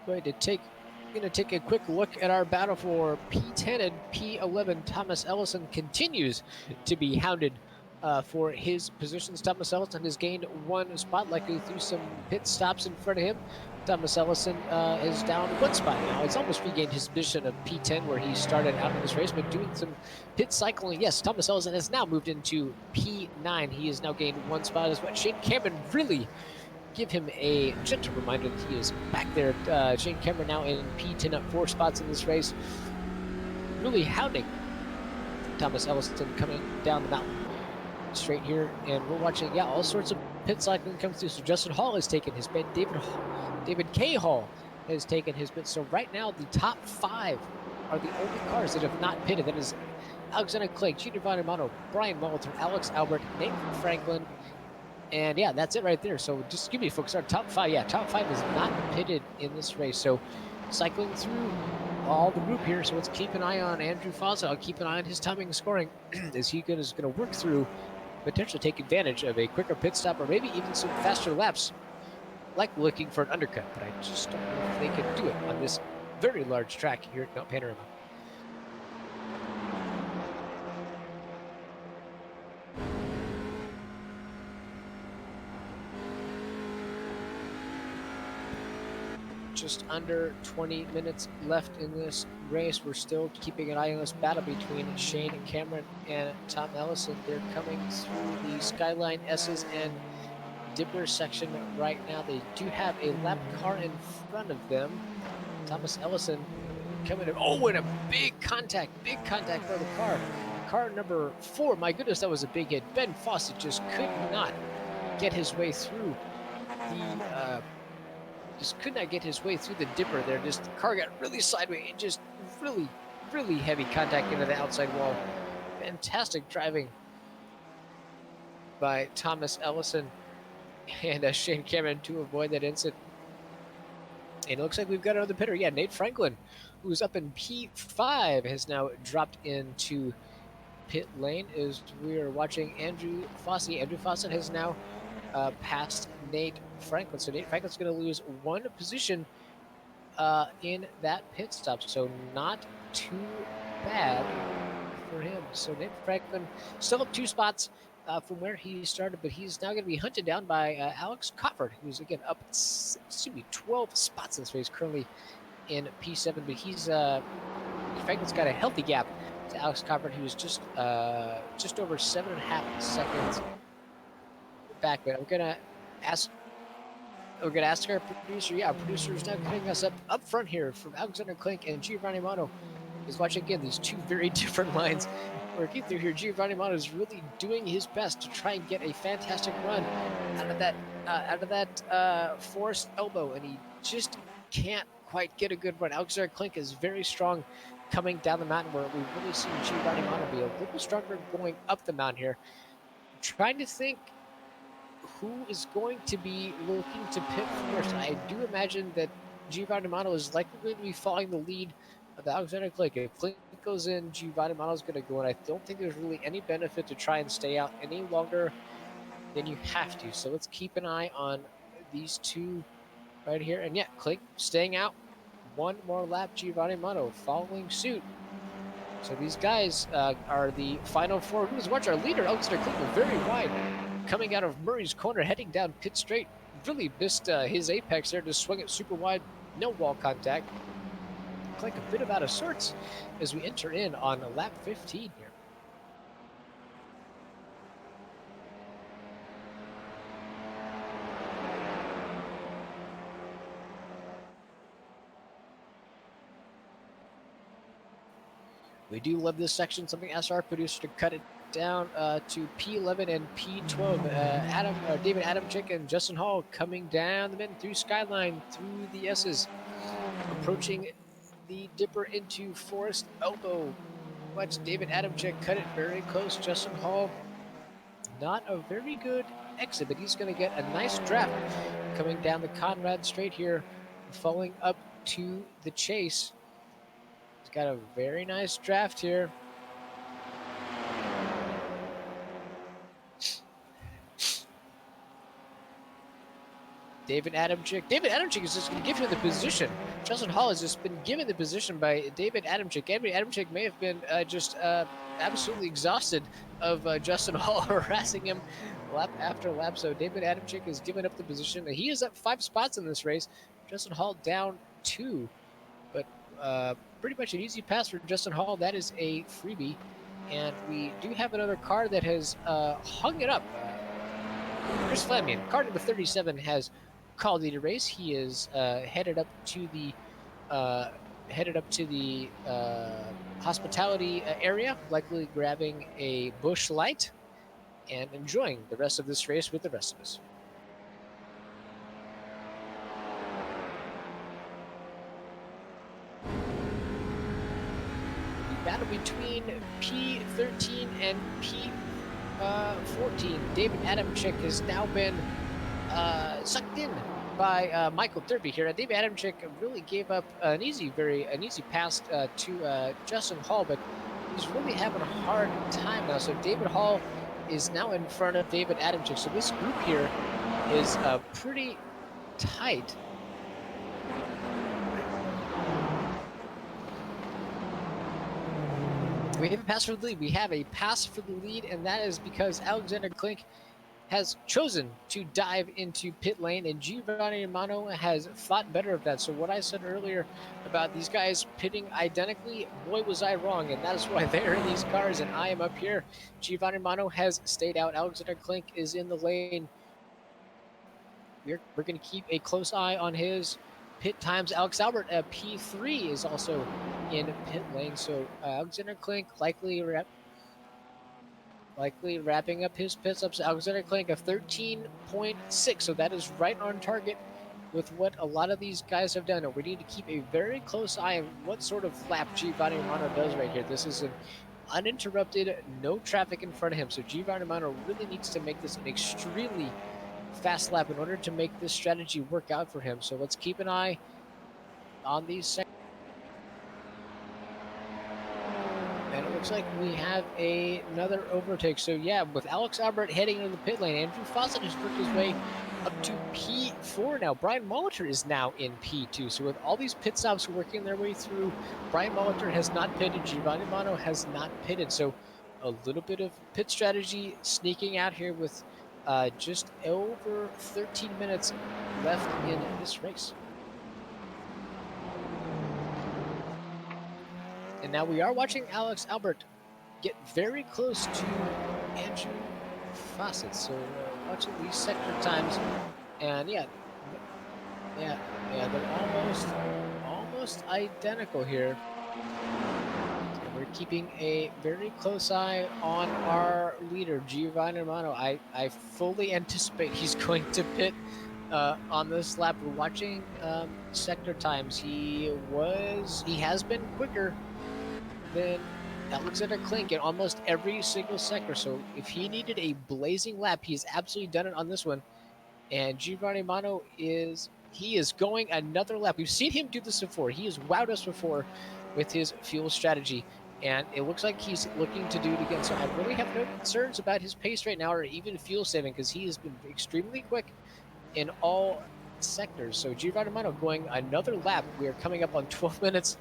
Going to take a quick look at our battle for P10 and P11. Thomas Ellison continues to be hounded for his positions. Thomas Ellison has gained 1 spot, likely through some pit stops in front of him. Thomas Ellison is down 1 spot now. He's almost regained his position of P10 where he started out in this race, but doing some pit cycling. Yes, Thomas Ellison has now moved into P9. He has now gained 1 spot as well. Shane Cameron really give him a gentle reminder that he is back there. Shane Cameron now in P10 up 4 spots in this race. Really hounding Thomas Ellison coming down the mountain straight here. And we're watching, all sorts of pit cycling come through. So Justin Hall has taken his bid. David K. Hall has taken his bid. So right now, the top 5 are the only cars that have not pitted. That is Alexander Clegg, Giovanni Romano, Brian Molitor, Alex Albert, Nate Franklin, and that's it right there. So just excuse me, folks, our top 5, top 5 is not pitted in this race. So cycling through all the group here. So let's keep an eye on Andrew Fossett. I'll keep an eye on his timing and scoring as he is going to work through, potentially take advantage of a quicker pit stop or maybe even some faster laps, like looking for an undercut. But I just don't know if they can do it on this very large track here at Mount Panorama. Just under 20 minutes left in this race. We're still keeping an eye on this battle between Shane Cameron and Tom Ellison. They're coming through the Skyline S's and Dipper section right now. They do have a lap car in front of them. Thomas Ellison coming in. Oh, and a big contact for the car. Car number 4. My goodness, that was a big hit. Ben Fossett just could not get his way through the dipper there. Just the car got really sideways and just really heavy contact into the outside wall. Fantastic driving by Thomas Ellison and Shane Cameron to avoid that incident. And it looks like we've got another pitter. Nate Franklin, who's up in P5, has now dropped into pit lane as we are watching Andrew Fossett. Andrew Fossett has now past Nate Franklin. So Nate Franklin's going to lose 1 position in that pit stop. So not too bad for him. So Nate Franklin still up 2 spots from where he started, but he's now going to be hunted down by Alex Cofford, who's again up 12 spots in this race, currently in P7. But he's Franklin's got a healthy gap to Alex Cofford, who's just over 7.5 seconds back. But we're gonna ask our producer. Our producer is now cutting us up front here from Alexander Klink and Giovanni Mono. Is watching again these 2 very different lines working through here. Giovanni Mono is really doing his best to try and get a fantastic run out of that forced elbow, and he just can't quite get a good run. Alexander Klink is very strong coming down the mountain, where we've really seen Giovanni Mono be a little stronger going up the mountain here. I'm trying to think who is going to be looking to pit first. I do imagine that Giovanni Mono is likely going to be following the lead of Alexander Klink. If Klink goes in, Giovanni Mono is going to go in. I don't think there's really any benefit to try and stay out any longer than you have to. So let's keep an eye on these 2 right here. And Klink staying out 1 more lap. Giovanni Mono following suit. So these guys are the final 4. Watch our leader, Alexander Klink, very wide, coming out of Murray's corner, heading down pit straight. Really missed his apex there, just swung it super wide, no wall contact. Klink a bit of out of sorts as we enter in on lap 15 here. We do love this section. Something asked our producer to cut it down to P11 and P12. David Adamczyk and Justin Hall coming down the mid through Skyline, through the S's, approaching the dipper into Forest Elbow. Watch David Adamczyk cut it very close. Justin Hall, not a very good exit, but he's going to get a nice draft coming down the Conrad straight here, following up to the chase. He's got a very nice draft here. David Adamczyk is just going to give him the position. Justin Hall has just been given the position by David Adamczyk. David Adamczyk may have been absolutely exhausted of Justin Hall harassing him lap after lap. So David Adamczyk has given up the position. He is up 5 spots in this race. Justin Hall down 2. But pretty much an easy pass for Justin Hall. That is a freebie. And we do have another car that has hung it up. Chris Fleming, car number 37, has called the race. He is headed up to the hospitality area, likely grabbing a Busch Light and enjoying the rest of this race with the rest of us. The battle between P13 and P14. David Adamczyk has now been sucked in by Michael Thurby here. David Adamczyk really gave up an easy pass to Justin Hall, but he's really having a hard time now. So David Hall is now in front of David Adamczyk. So this group here is pretty tight. We have a pass for the lead. We have a pass for the lead, and that is because Alexander Klink has chosen to dive into pit lane, and Giovanni Romano has thought better of that. So what I said earlier about these guys pitting identically, boy, was I wrong, and that is why they're in these cars, and I am up here. Giovanni Romano has stayed out. Alexander Klink is in the lane. We're going to keep a close eye on his pit times. Alex Albert at P3 is also in pit lane, so Alexander Klink likely wrapping up his pit stops. Alexander Klink of 13.6, so that is right on target with what a lot of these guys have done. We need to keep a very close eye on what sort of lap Giovanni Romano does right here. This is an uninterrupted, no traffic in front of him, so Giovanni Romano really needs to make this an extremely fast lap in order to make this strategy work out for him. So let's keep an eye on these sections. And it looks like we have another overtake. So yeah, with Alex Albert heading into the pit lane, Andrew Fossett has worked his way up to P4 now. Brian Molitor is now in P2. So with all these pit stops working their way through, Brian Molitor has not pitted, Giovanni Romano has not pitted. So a little bit of pit strategy sneaking out here with just over 13 minutes left in this race. And now we are watching Alex Albert get very close to Andrew Fossett. So watching these sector times, and yeah, they're almost identical here. And we're keeping a very close eye on our leader, Giovanni Romano. I fully anticipate he's going to pit on this lap. We're watching sector times. He has been quicker than Alexander Klink in almost every single sector. So if he needed a blazing lap, he's absolutely done it on this one. And Giovanni Romano is going another lap. We've seen him do this before. He has wowed us before with his fuel strategy, and it looks like he's looking to do it again. So I really have no concerns about his pace right now or even fuel saving, because he has been extremely quick in all sectors. So Giovanni Romano going another lap. We are coming up on 12 minutes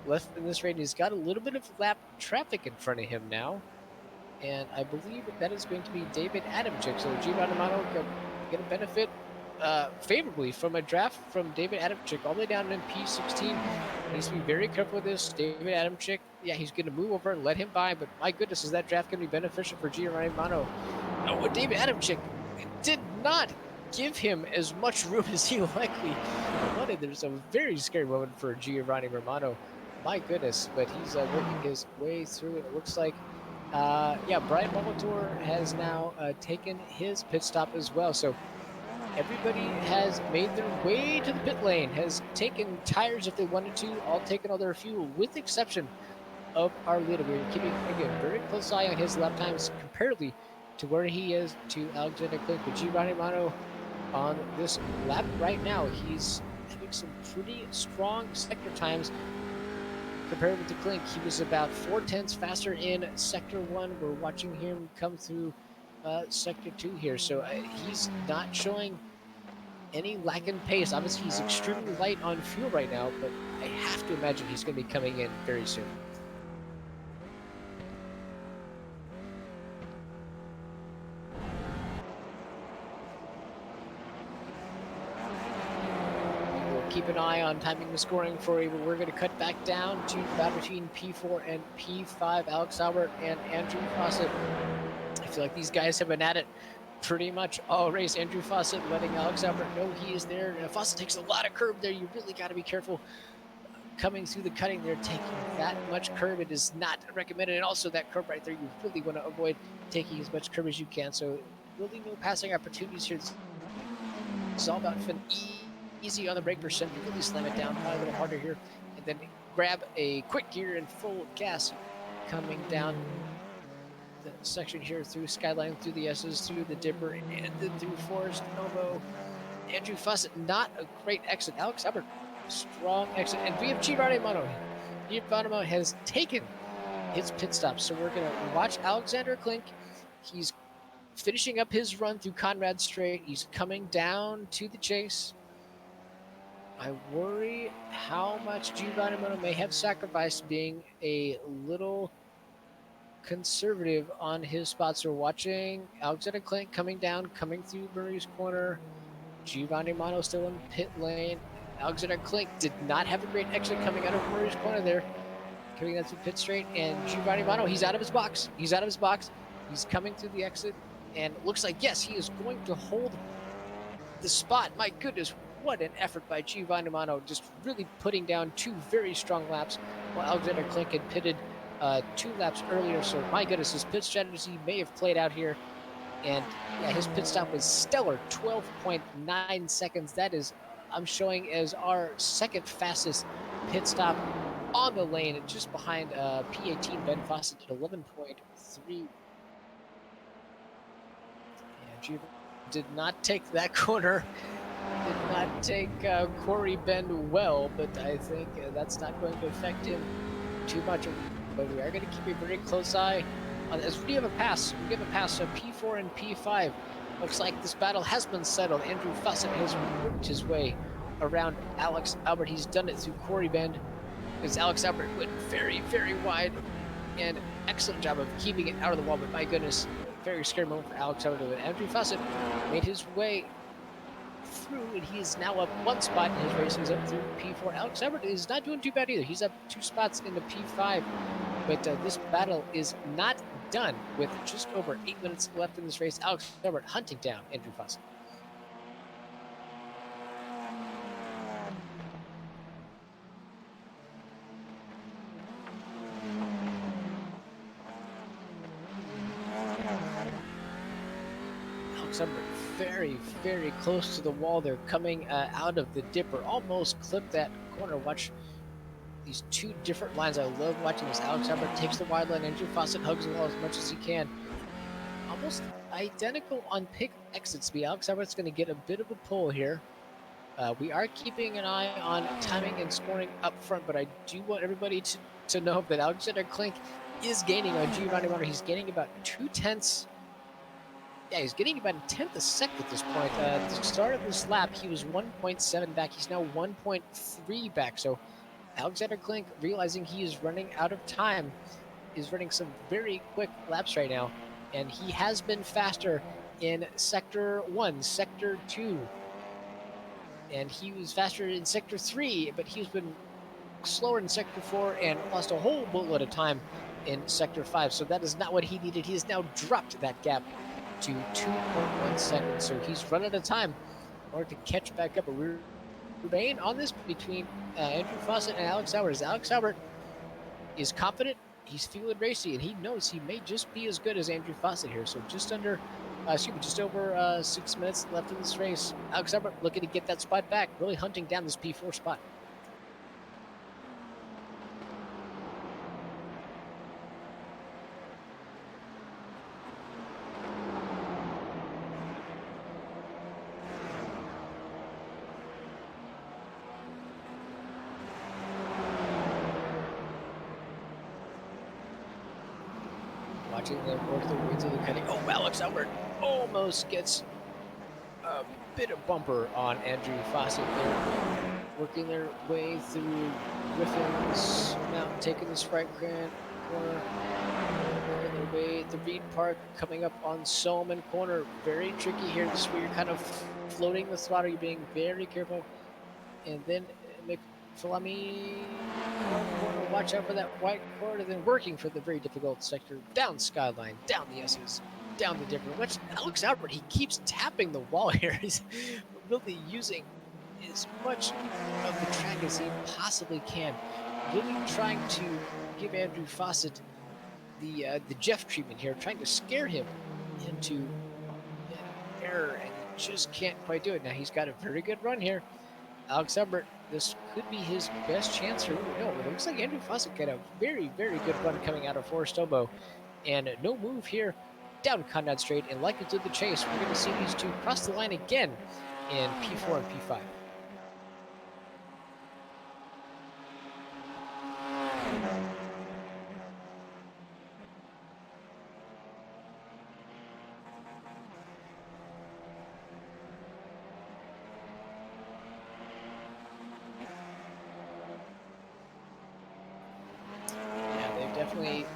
left in this race. He's got a little bit of lap traffic in front of him now, and I believe that is going to be David Adamczyk. So Giovanni Romano going to benefit favorably from a draft from David Adamczyk all the way down in P16. He needs to be very careful with this. David Adamczyk, yeah, he's going to move over and let him by, but my goodness, is that draft going to be beneficial for Giovanni Romano? No, David Adamczyk did not give him as much room as he likely wanted. There's a very scary moment for Giovanni Romano. My goodness, but he's working his way through it. It looks like, Brian Molitor has now taken his pit stop as well. So everybody has made their way to the pit lane, has taken tires if they wanted to, all taken all their fuel, with the exception of our leader. We're keeping, again, very close eye on his lap times comparatively to where he is to Alexander Klink. But Giovanni Romano on this lap right now, he's having some pretty strong sector times. Compared with the Klink, he was about 4/10 faster in Sector 1. We're watching him come through Sector 2 here. So he's not showing any lack in pace. Obviously, he's extremely light on fuel right now, but I have to imagine he's going to be coming in very soon. Keep an eye on timing the scoring for you, but we're going to cut back down to battle between P4 and P5, Alex Albert and Andrew Fossett. I feel like these guys have been at it pretty much all race. Andrew Fossett letting Alex Albert know he is there. Fossett takes a lot of curb there. You really got to be careful coming through the cutting there, taking that much curb. It is not recommended. And also that curb right there, you really want to avoid taking as much curb as you can. So really no passing opportunities here. It's all about easy on the brake percent. You really slam it down, probably a little harder here. And then grab a quick gear and full gas coming down the section here through Skyline, through the S's, through the Dipper, and then through Forest Elbow. Andrew Fossett, not a great exit. Alex Albert, strong exit. And we have Giovanni Mono. Giovanni Mono has taken his pit stop. So we're going to watch Alexander Klink. He's finishing up his run through Conrad Strait. He's coming down to the chase. I worry how much Giovanni Mono may have sacrificed being a little conservative on his spots. So we're watching Alexander Klink coming down, coming through Murray's corner. Giovanni Mono still in pit lane. Alexander Klink did not have a great exit coming out of Murray's corner there. Coming down through pit straight. And Giovanni Mono, he's out of his box. He's out of his box. He's coming through the exit. And it looks like, yes, he is going to hold the spot. My goodness, what an effort by Giovanni Mono, just really putting down two very strong laps while Alexander Klink had pitted 2 laps earlier. So my goodness, his pit strategy may have played out here. And yeah, his pit stop was stellar, 12.9 seconds. That is, I'm showing as our second fastest pit stop on the lane, and just behind P18 Ben Fossett at 11.3. Did not take that corner, did not take Corey Bend well, but I think that's not going to affect him too much. But we are going to keep a very close eye on, as we have a pass. We have a pass of P4 and P5. Looks like this battle has been settled. Andrew Fossett has worked his way around Alex Albert. He's done it through Corey Bend, because Alex Albert went very, very wide, and excellent job of keeping it out of the wall. But my goodness, very scary moment for Alex Albert. But Andrew Fossett made his way through, and he is now up 1 spot in his race. He's up through P4. Alex Albert is not doing too bad either. He's up 2 spots in the P5. But this battle is not done with just over 8 minutes left in this race. Alex Albert hunting down Andrew Fossett. Alex Albert very, very close to the wall. They're coming out of the Dipper. Almost clipped that corner. Watch these 2 different lines. I love watching this. Alex Albert takes the wide line. Andrew Fossett hugs the wall as much as he can. Almost identical on pit exit speed. Alex Albert's going to get a bit of a pull here. We are keeping an eye on timing and scoring up front, but I do want everybody to know that Alexander Klink is gaining on Giovanni Mono. He's gaining about 2/10. Yeah, he's getting about a 1/10 a second at this point. At the start of this lap, he was 1.7 back. He's now 1.3 back. So Alexander Klink, realizing he is running out of time, is running some very quick laps right now. And he has been faster in Sector 1, Sector 2. And he was faster in Sector 3, but he's been slower in Sector 4 and lost a whole boatload of time in Sector 5. So that is not what he needed. He has now dropped that gap to 2.1 seconds. So he's run out of time in order to catch back up. But we're remain on this between Andrew Fossett and Alex Albert. As Alex Albert is confident, he's feeling racy, and he knows he may just be as good as Andrew Fossett here. So just over 6 minutes left in this race. Alex Albert looking to get that spot back, really hunting down this P4 spot. Watching them work their way through the cutting. Oh, Alex Albert almost gets a bit of bumper on Andrew Fossett there. Working their way through Griffin's Mountain, taking the Sprite Grant corner. Working their way at the Reed Park, coming up on Solomon corner. Very tricky here. This is where you're kind of floating the throttle. You're being very careful. And then McPhillamy, watch out for that white corner, then working for the very difficult sector, down Skyline, down the S's. down the different. Which Alex Albert, he keeps tapping the wall here. He's really using as much of the track as he possibly can. Really trying to give Andrew Fossett the Jeff treatment here, trying to scare him into error, and he just can't quite do it. Now he's got a very good run here. Alex Albert, this could be his best chance here. No, it looks like Andrew Fossett got a very, very good run coming out of Forest Obo, and no move here down Conrad Straight, and like it did the chase, we're going to see these two cross the line again in P4 and P5. Definitely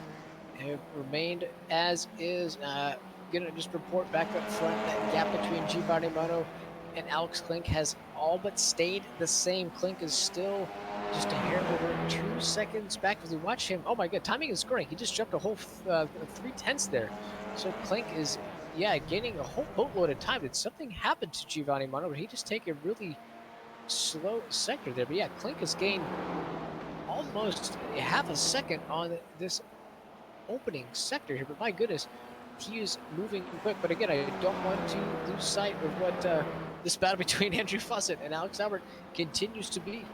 have remained as is. Gonna just report back up front that gap between Giovanni Mono and Alex Klink has all but stayed the same. Klink is still just a hair over 2 seconds back. As we watch him, oh my god, timing and scoring. He just jumped a whole 3/10 there. So Klink is, gaining a whole boatload of time. Did something happen to Giovanni Mono? Or he just take a really slow sector there? But yeah, Klink has gained almost half a second on this opening sector here, but my goodness, he is moving quick. But again, I don't want to lose sight of what this battle between Andrew Fossett and Alex Albert continues to be.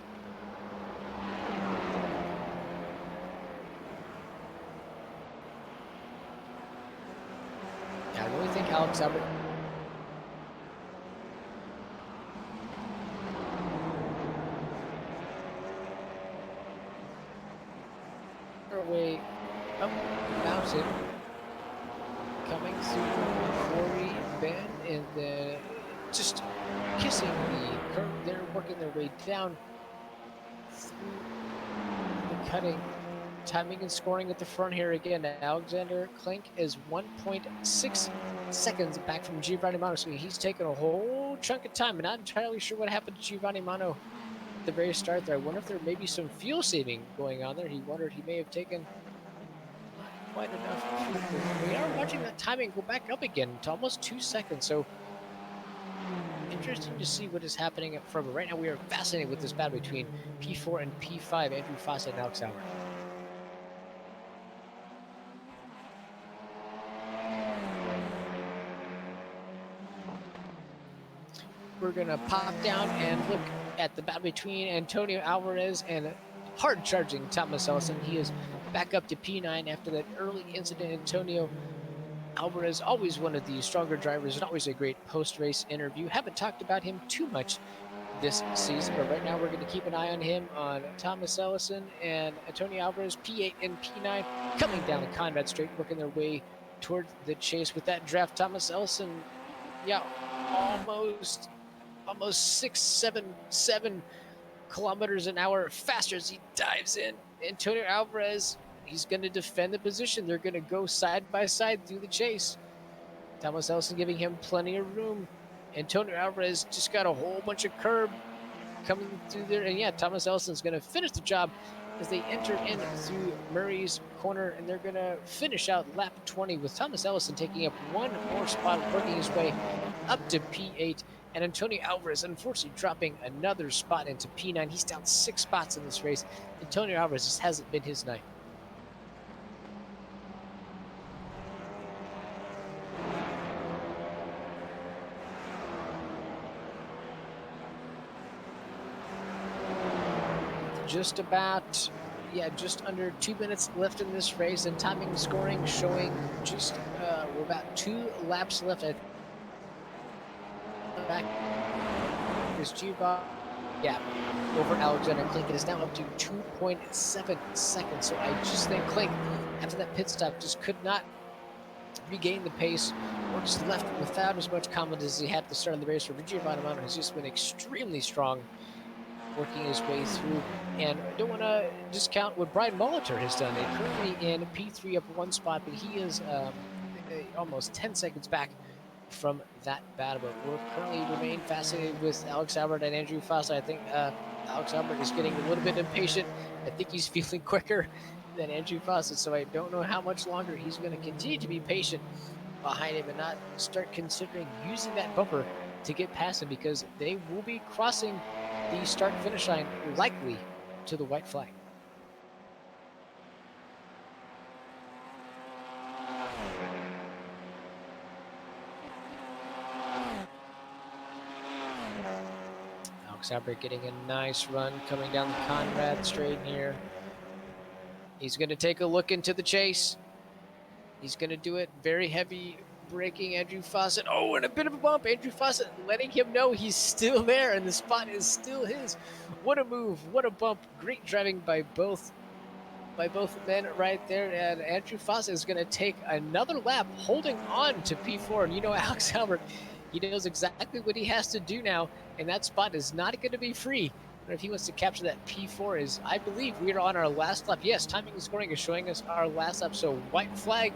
Yeah, I really think Alex Albert way up, bouncing, coming through the quarry bend, and then just kissing the curve there, working their way down through the cutting. Timing and scoring at the front here again. Alexander Klink is 1.6 seconds back from Giovanni Mono, so he's taken a whole chunk of time. I'm not entirely sure what happened to Giovanni Mono the very start there. I wonder if there may be some fuel saving going on there. He wondered he may have taken not quite enough fuel. We are watching that timing go back up again to almost 2 seconds. So interesting to see what is happening up front. But right now we are fascinated with this battle between P4 and P5, Andrew Fossett and Alex Albert. We're gonna pop down and look at the battle between Antonio Alvarez and hard-charging Thomas Ellison. He is back up to P9 after that early incident. Antonio Alvarez, always one of the stronger drivers and always a great post-race interview. Haven't talked about him too much this season, but right now we're going to keep an eye on him, on Thomas Ellison and Antonio Alvarez, P8 and P9, coming down the Conrad Straight, working their way towards the chase with that draft. Thomas Ellison, almost 6, 7 kilometers an hour faster as he dives in. Antonio Alvarez, he's going to defend the position. They're going to go side by side through the chase. Thomas Ellison giving him plenty of room. Antonio Alvarez just got a whole bunch of curb coming through there. And Thomas Ellison's going to finish the job as they enter in through Murray's corner, and they're going to finish out lap 20 with Thomas Ellison taking up one more spot, working his way up to P8. And Antonio Alvarez, unfortunately, dropping another spot into P9. He's down 6 spots in this race. Antonio Alvarez just hasn't been his night. Just about, just under 2 minutes left in this race, and timing and scoring showing just we're about 2 laps left. Back is Giovanni gap over Alexander Klink. It is now up to 2.7 seconds. So I just think Klink, after that pit stop, just could not regain the pace, or just left without as much confidence as he had at the start of the race. Where Giovanni Mono has just been extremely strong, working his way through. And I don't want to discount what Brian Molitor has done. They're currently in P3 up 1 spot, but he is almost 10 seconds back from that battle. But we'll currently remain fascinated with Alex Albert and Andrew Fossett. I think Alex Albert is getting a little bit impatient. I think he's feeling quicker than Andrew Fossett, so I don't know how much longer he's going to continue to be patient behind him and not start considering using that bumper to get past him, because they will be crossing the start-finish line likely to the white flag. Alex Albert getting a nice run coming down the Conrad straight here. He's going to take a look into the chase. He's going to do it very heavy, braking Andrew Fossett. Oh, and a bit of a bump. Andrew Fossett letting him know he's still there and the spot is still his. What a move. What a bump. Great driving by both men right there. And Andrew Fossett is going to take another lap holding on to P4. And you know, Alex Albert, he knows exactly what he has to do now, and that spot is not going to be free. But if he wants to capture that P4, is, I believe we are on our last lap. Yes, timing and scoring is showing us our last lap. So white flag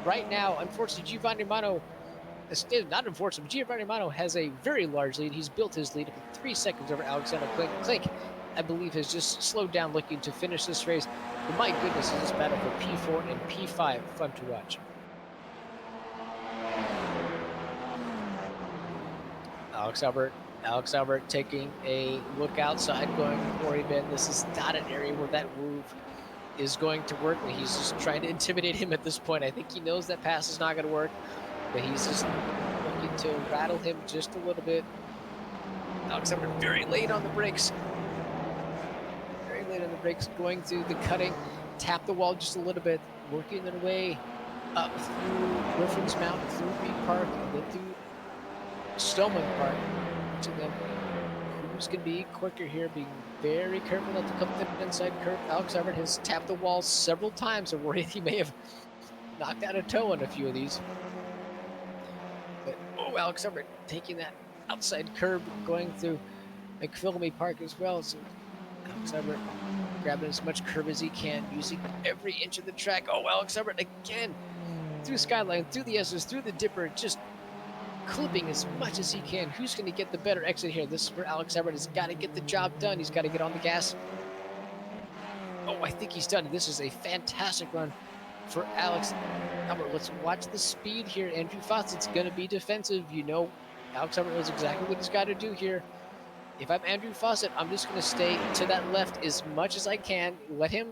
right now. Unfortunately, Giovanni Romano, not unfortunately, but Giovanni Romano has a very large lead. He's built his lead up to 3 seconds over Alexander Klink. Klink, I believe, has just slowed down looking to finish this race. But my goodness, is this battle for P4 and P5 fun to watch. Alex Albert taking a look outside, going for a bend. This is not an area where that move is going to work. He's just trying to intimidate him at this point. I think he knows that pass is not going to work, but he's just looking to rattle him just a little bit. Alex Albert very late on the brakes. Very late on the brakes, going through the cutting, tap the wall just a little bit, working their way up through Griffin's Mount, through Beat Park, and then through Stillman Park. To them, who's going to be quicker here, being very careful not to come to the inside curve. Alex Albert has tapped the wall several times and worried he may have knocked out a toe on a few of these. But, oh, Alex Albert taking that outside curb, going through McPhillamy Park as well. So Alex Albert grabbing as much curb as he can, using every inch of the track. Oh, Alex Albert again through Skyline, through the S's, through the Dipper, just clipping as much as he can. Who's going to get the better exit here? This is where Alex Albert has got to get the job done. He's got to get on the gas. Oh, I think he's done. This is a fantastic run for Alex Albert. Let's watch the speed here. Andrew Fossett's going to be defensive. You know, Alex Albert knows exactly what he's got to do here. If I'm Andrew Fossett, I'm just going to stay to that left as much as I can. Let him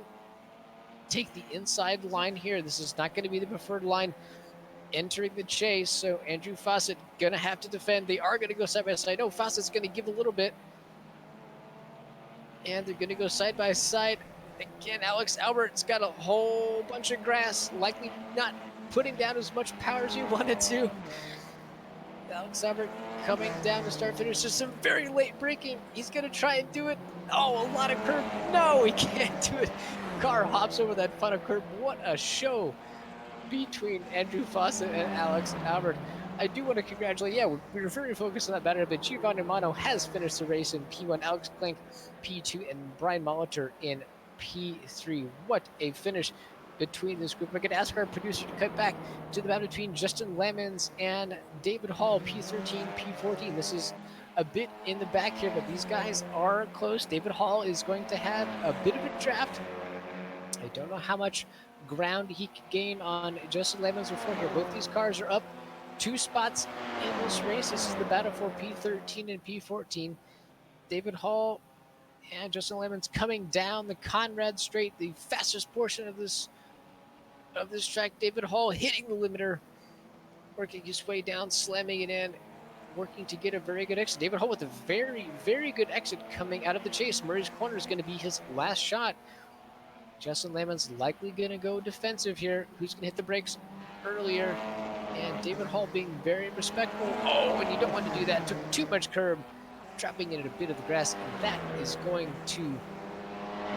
take the inside line here. This is not going to be the preferred line entering the chase, so Andrew Fossett gonna have to defend. They are gonna go side by side. No, Fossett's gonna give a little bit, and they're gonna go side by side again. Alex Albert's got a whole bunch of grass, likely not putting down as much power as he wanted to. Alex Albert coming down to start finish. Just some very late braking. He's gonna try and do it. Oh, a lot of curb. No, he can't do it. Car hops over that final curb. What a show between Andrew Fossett and Alex Albert. I do want to congratulate, we were very focused on that battle, but Giovanni Romano has finished the race in P1, Alex Klink P2, and Brian Molitor in P3. What a finish between this group. I'm going to ask our producer to cut back to the battle between Justin Lamons and David Hall, P13, P14. This is a bit in the back here, but these guys are close. David Hall is going to have a bit of a draft. I don't know how much ground he could gain on Justin Lamons before here. Both these cars are up 2 spots in this race. This is the battle for P13 and P14. David Hall and Justin Lamons coming down the Conrad Straight, the fastest portion of this track. David Hall hitting the limiter, working his way down, slamming it in, working to get a very good exit. David Hall with a very, very good exit coming out of the chase. Murray's Corner is going to be his last shot. Justin Lamons likely going to go defensive here. Who's going to hit the brakes earlier? And David Hall being very respectful. Oh, and you don't want to do that. Took too much curb, dropping in a bit of the grass. And that is going to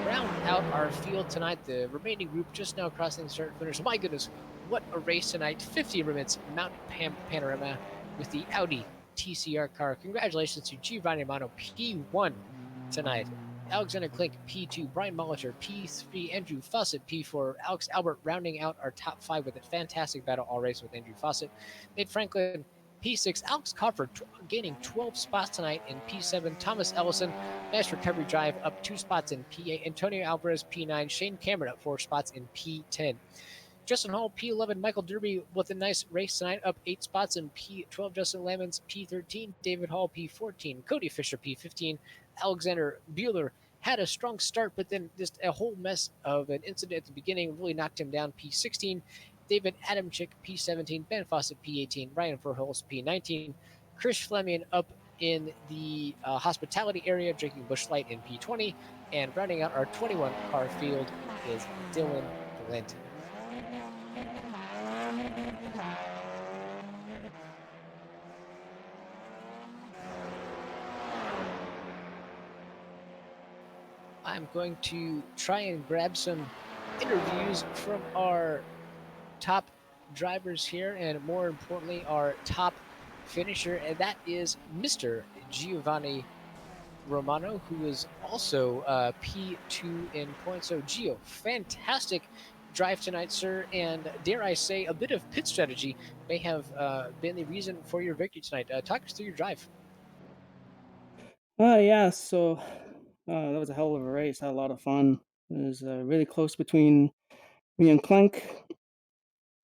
round out our field tonight. The remaining group just now crossing the start and finish. My goodness, what a race tonight. 50 minutes Mount Panorama with the Audi TCR car. Congratulations to Giovanni Romano, P1 tonight. Alexander Klink, P2, Brian Molitor, P3, Andrew Fossett, P4, Alex Albert rounding out our top 5 with a fantastic battle all race with Andrew Fossett. Nate Franklin, P6, Alex Coffer gaining 12 spots tonight in P7, Thomas Ellison, nice recovery drive up 2 spots in P8, Antonio Alvarez, P9, Shane Cameron up 4 spots in P10. Justin Hall, P11. Michael Derby with a nice race tonight, up 8 spots in P12. Justin Lamons, P13. David Hall, P14. Cody Fisher, P15. Alexander Bueller had a strong start, but then just a whole mess of an incident at the beginning really knocked him down. P16. David Adamczyk, P17. Ben Fossett, P18. Ryan Verhulst, P19. Chris Fleming up in the hospitality area, drinking Busch Light in P20. And rounding out our 21 car field is Dylan Glinton. I'm going to try and grab some interviews from our top drivers here, and more importantly, our top finisher, and that is Mr. Giovanni Romano, who is also P2 in points. So, Gio, fantastic drive tonight, sir, and dare I say, a bit of pit strategy may have been the reason for your victory tonight. Talk us through your drive. Yeah, so that was a hell of a race. I had a lot of fun. It was really close between me and Clank.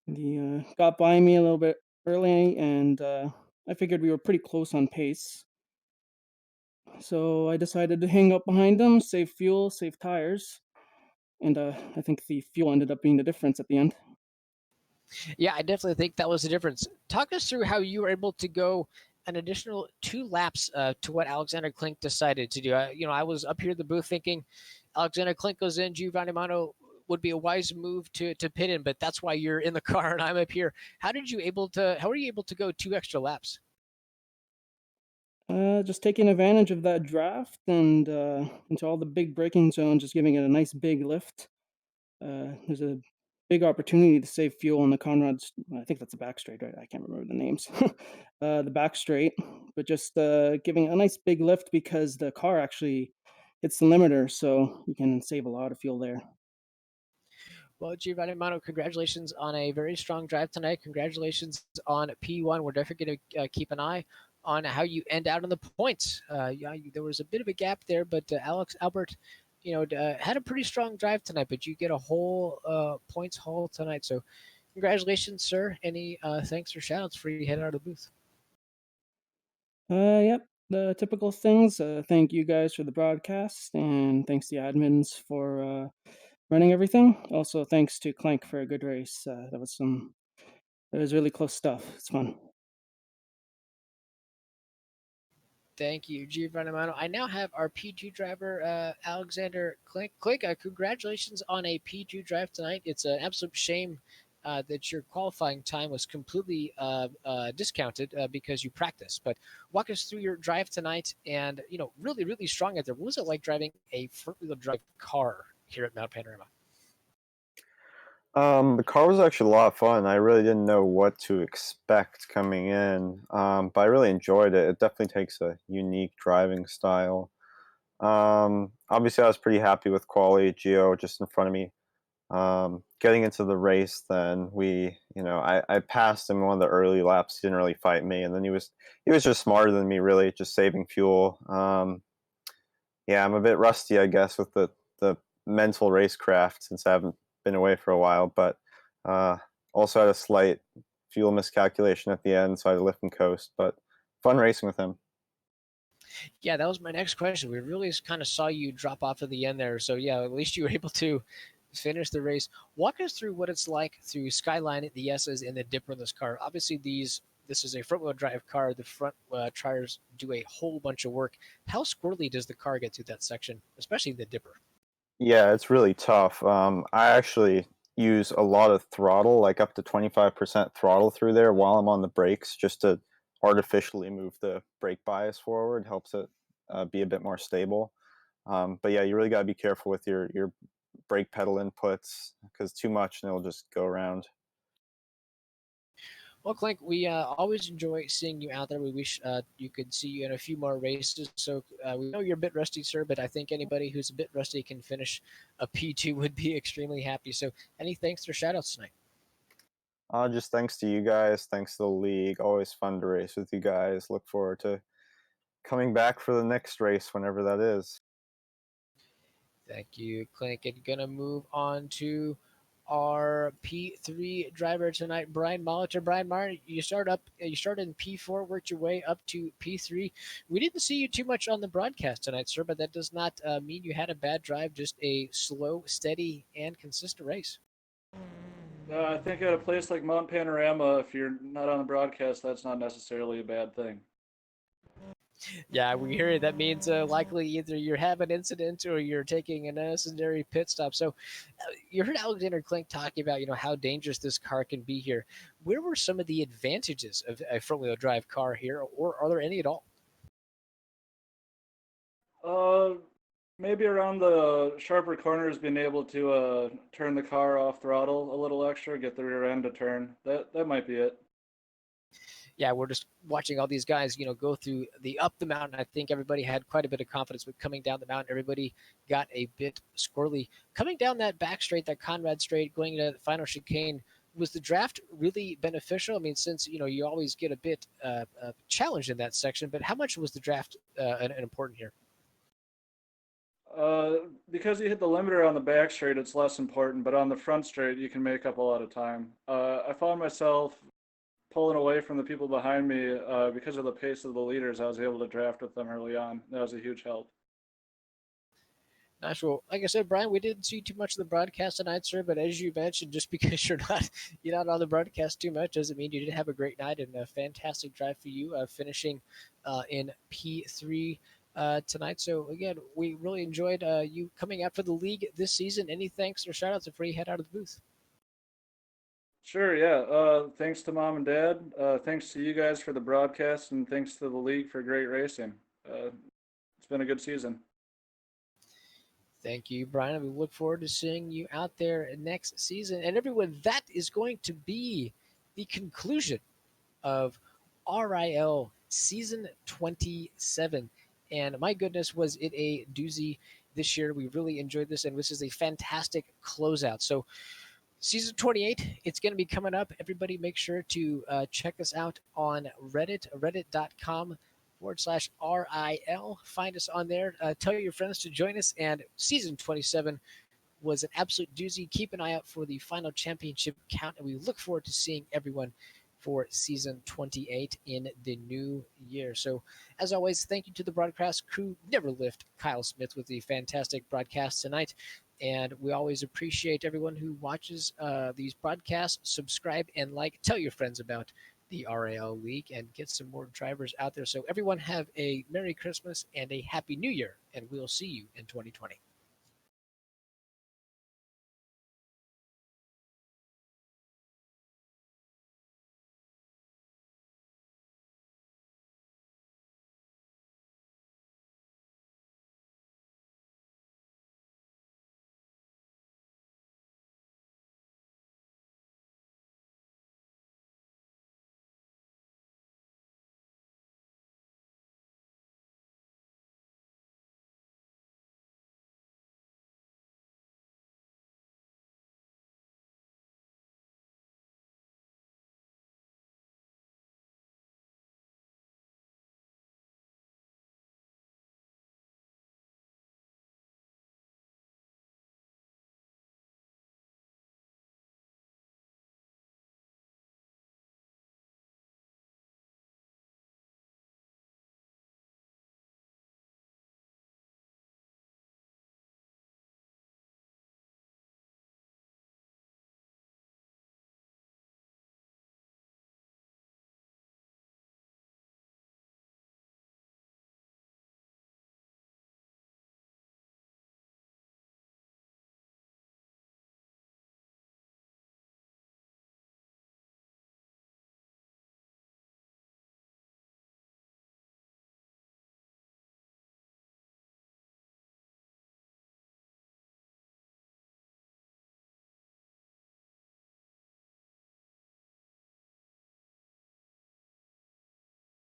He got by me a little bit early, and I figured we were pretty close on pace. So I decided to hang up behind him, save fuel, save tires, and I think the fuel ended up being the difference at the end. Yeah, I definitely think that was the difference. Talk us through how you were able to go an additional 2 laps to what Alexander Klink decided to do. I was up here at the booth thinking Alexander Klink goes in, Giovanni Romano would be a wise move to pit in, but that's why you're in the car and I'm up here. How were you able to go 2 extra laps? Just taking advantage of that draft and into all the big braking zones, just giving it a nice big lift. There's a big opportunity to save fuel on the Conrad's. I think that's a back straight, right? I can't remember the names. The back straight, but just giving a nice big lift because the car actually hits the limiter, so you can save a lot of fuel there. Well, Giovanni Romano, congratulations on a very strong drive tonight. Congratulations on P1. We're definitely going to keep an eye on how you end out in the points. There was a bit of a gap there, but Alex Albert, had a pretty strong drive tonight. But you get a whole points haul tonight. So, congratulations, sir. Any thanks or shoutouts for you head out of the booth? Yep, the typical things. Thank you guys for the broadcast, and thanks to the admins for running everything. Also, thanks to Clank for a good race. It was really close stuff. It's fun. Thank you, Giovanni Romano. I now have our P2 driver, Alexander Klink. Klink, congratulations on a P2 drive tonight. It's an absolute shame that your qualifying time was completely discounted because you practiced. But walk us through your drive tonight and, really, really strong out there. What was it like driving a front-wheel drive car here at Mount Panorama? The car was actually a lot of fun. I really didn't know what to expect coming in, but I really enjoyed it. It definitely takes a unique driving style. Obviously, I was pretty happy with quality. Gio just in front of me. Getting into the race, then I passed him one of the early laps. He didn't really fight me, and then he was just smarter than me, really, just saving fuel. Yeah, I'm a bit rusty, I guess, with the mental racecraft since I haven't been away for a while, but uh, also had a slight fuel miscalculation at the end, so I had to lift and coast. But fun racing with him. Yeah, that was my next question. We really kind of saw you drop off at the end there. So, yeah, at least you were able to finish the race. Walk us through what it's like through Skyline, the S's, and the dipper in this car. Obviously, this is a front-wheel drive car. The front tires do a whole bunch of work. How squirrely does the car get through that section, especially the dipper? Yeah, it's really tough. I actually use a lot of throttle, like up to 25% throttle through there while I'm on the brakes, just to artificially move the brake bias forward. Helps it be a bit more stable. But yeah, you really got to be careful with your brake pedal inputs because too much and it'll just go around. Well, Clink, we always enjoy seeing you out there. We wish you could see you in a few more races. So we know you're a bit rusty, sir, but I think anybody who's a bit rusty can finish a P2 would be extremely happy. So any thanks or shoutouts tonight? Just thanks to you guys, thanks to the league. Always fun to race with you guys. Look forward to coming back for the next race whenever that is. Thank you, Clink. And gonna move on to our P3 driver tonight, Brian Molitor. Brian Martin, you started in P4, worked your way up to P3. We didn't see you too much on the broadcast tonight, sir, but that does not mean you had a bad drive, just a slow, steady, and consistent race. I think at a place like Mount Panorama, if you're not on the broadcast, that's not necessarily a bad thing. Yeah, we hear it. That means likely either you have an incident or you're taking an unnecessary pit stop. So you heard Alexander Klink talking about, how dangerous this car can be here. Where were some of the advantages of a front-wheel drive car here, or are there any at all? Maybe around the sharper corners, being able to turn the car off throttle a little extra, get the rear end to turn. That might be it. Yeah, we're just watching all these guys, go through up the mountain. I think everybody had quite a bit of confidence, but coming down the mountain, everybody got a bit squirrely. Coming down that back straight, that Conrad straight, going into the final chicane, was the draft really beneficial? I mean, since, you always get a bit challenged in that section, but how much was the draft important here? Because you hit the limiter on the back straight, it's less important, but on the front straight, you can make up a lot of time. I found myself pulling away from the people behind me because of the pace of the leaders. I was able to draft with them early on. That was a huge help. Nice. Well, like I said, Brian, we didn't see too much of the broadcast tonight, sir. But as you mentioned, just because you're not on the broadcast too much doesn't mean you didn't have a great night and a fantastic drive for you, finishing in P3 tonight. So again, we really enjoyed you coming out for the league this season. Any thanks or shout outs before you head out of the booth? Sure, yeah. Thanks to Mom and Dad. Thanks to you guys for the broadcast, and thanks to the league for great racing. It's been a good season. Thank you, Brian. We look forward to seeing you out there next season. And everyone, that is going to be the conclusion of RiL Season 27. And my goodness, was it a doozy this year. We really enjoyed this, and this is a fantastic closeout. So Season 28, it's going to be coming up. Everybody make sure to check us out on Reddit, reddit.com/RiL. Find us on there. Tell your friends to join us. And Season 27 was an absolute doozy. Keep an eye out for the final championship count, and we look forward to seeing everyone for Season 28 in the new year. So, as always, thank you to the broadcast crew. Never lift Kyle Smith with the fantastic broadcast tonight. And we always appreciate everyone who watches these broadcasts. Subscribe and like. Tell your friends about the RiL League and get some more drivers out there. So everyone have a Merry Christmas and a Happy New Year, and we'll see you in 2020.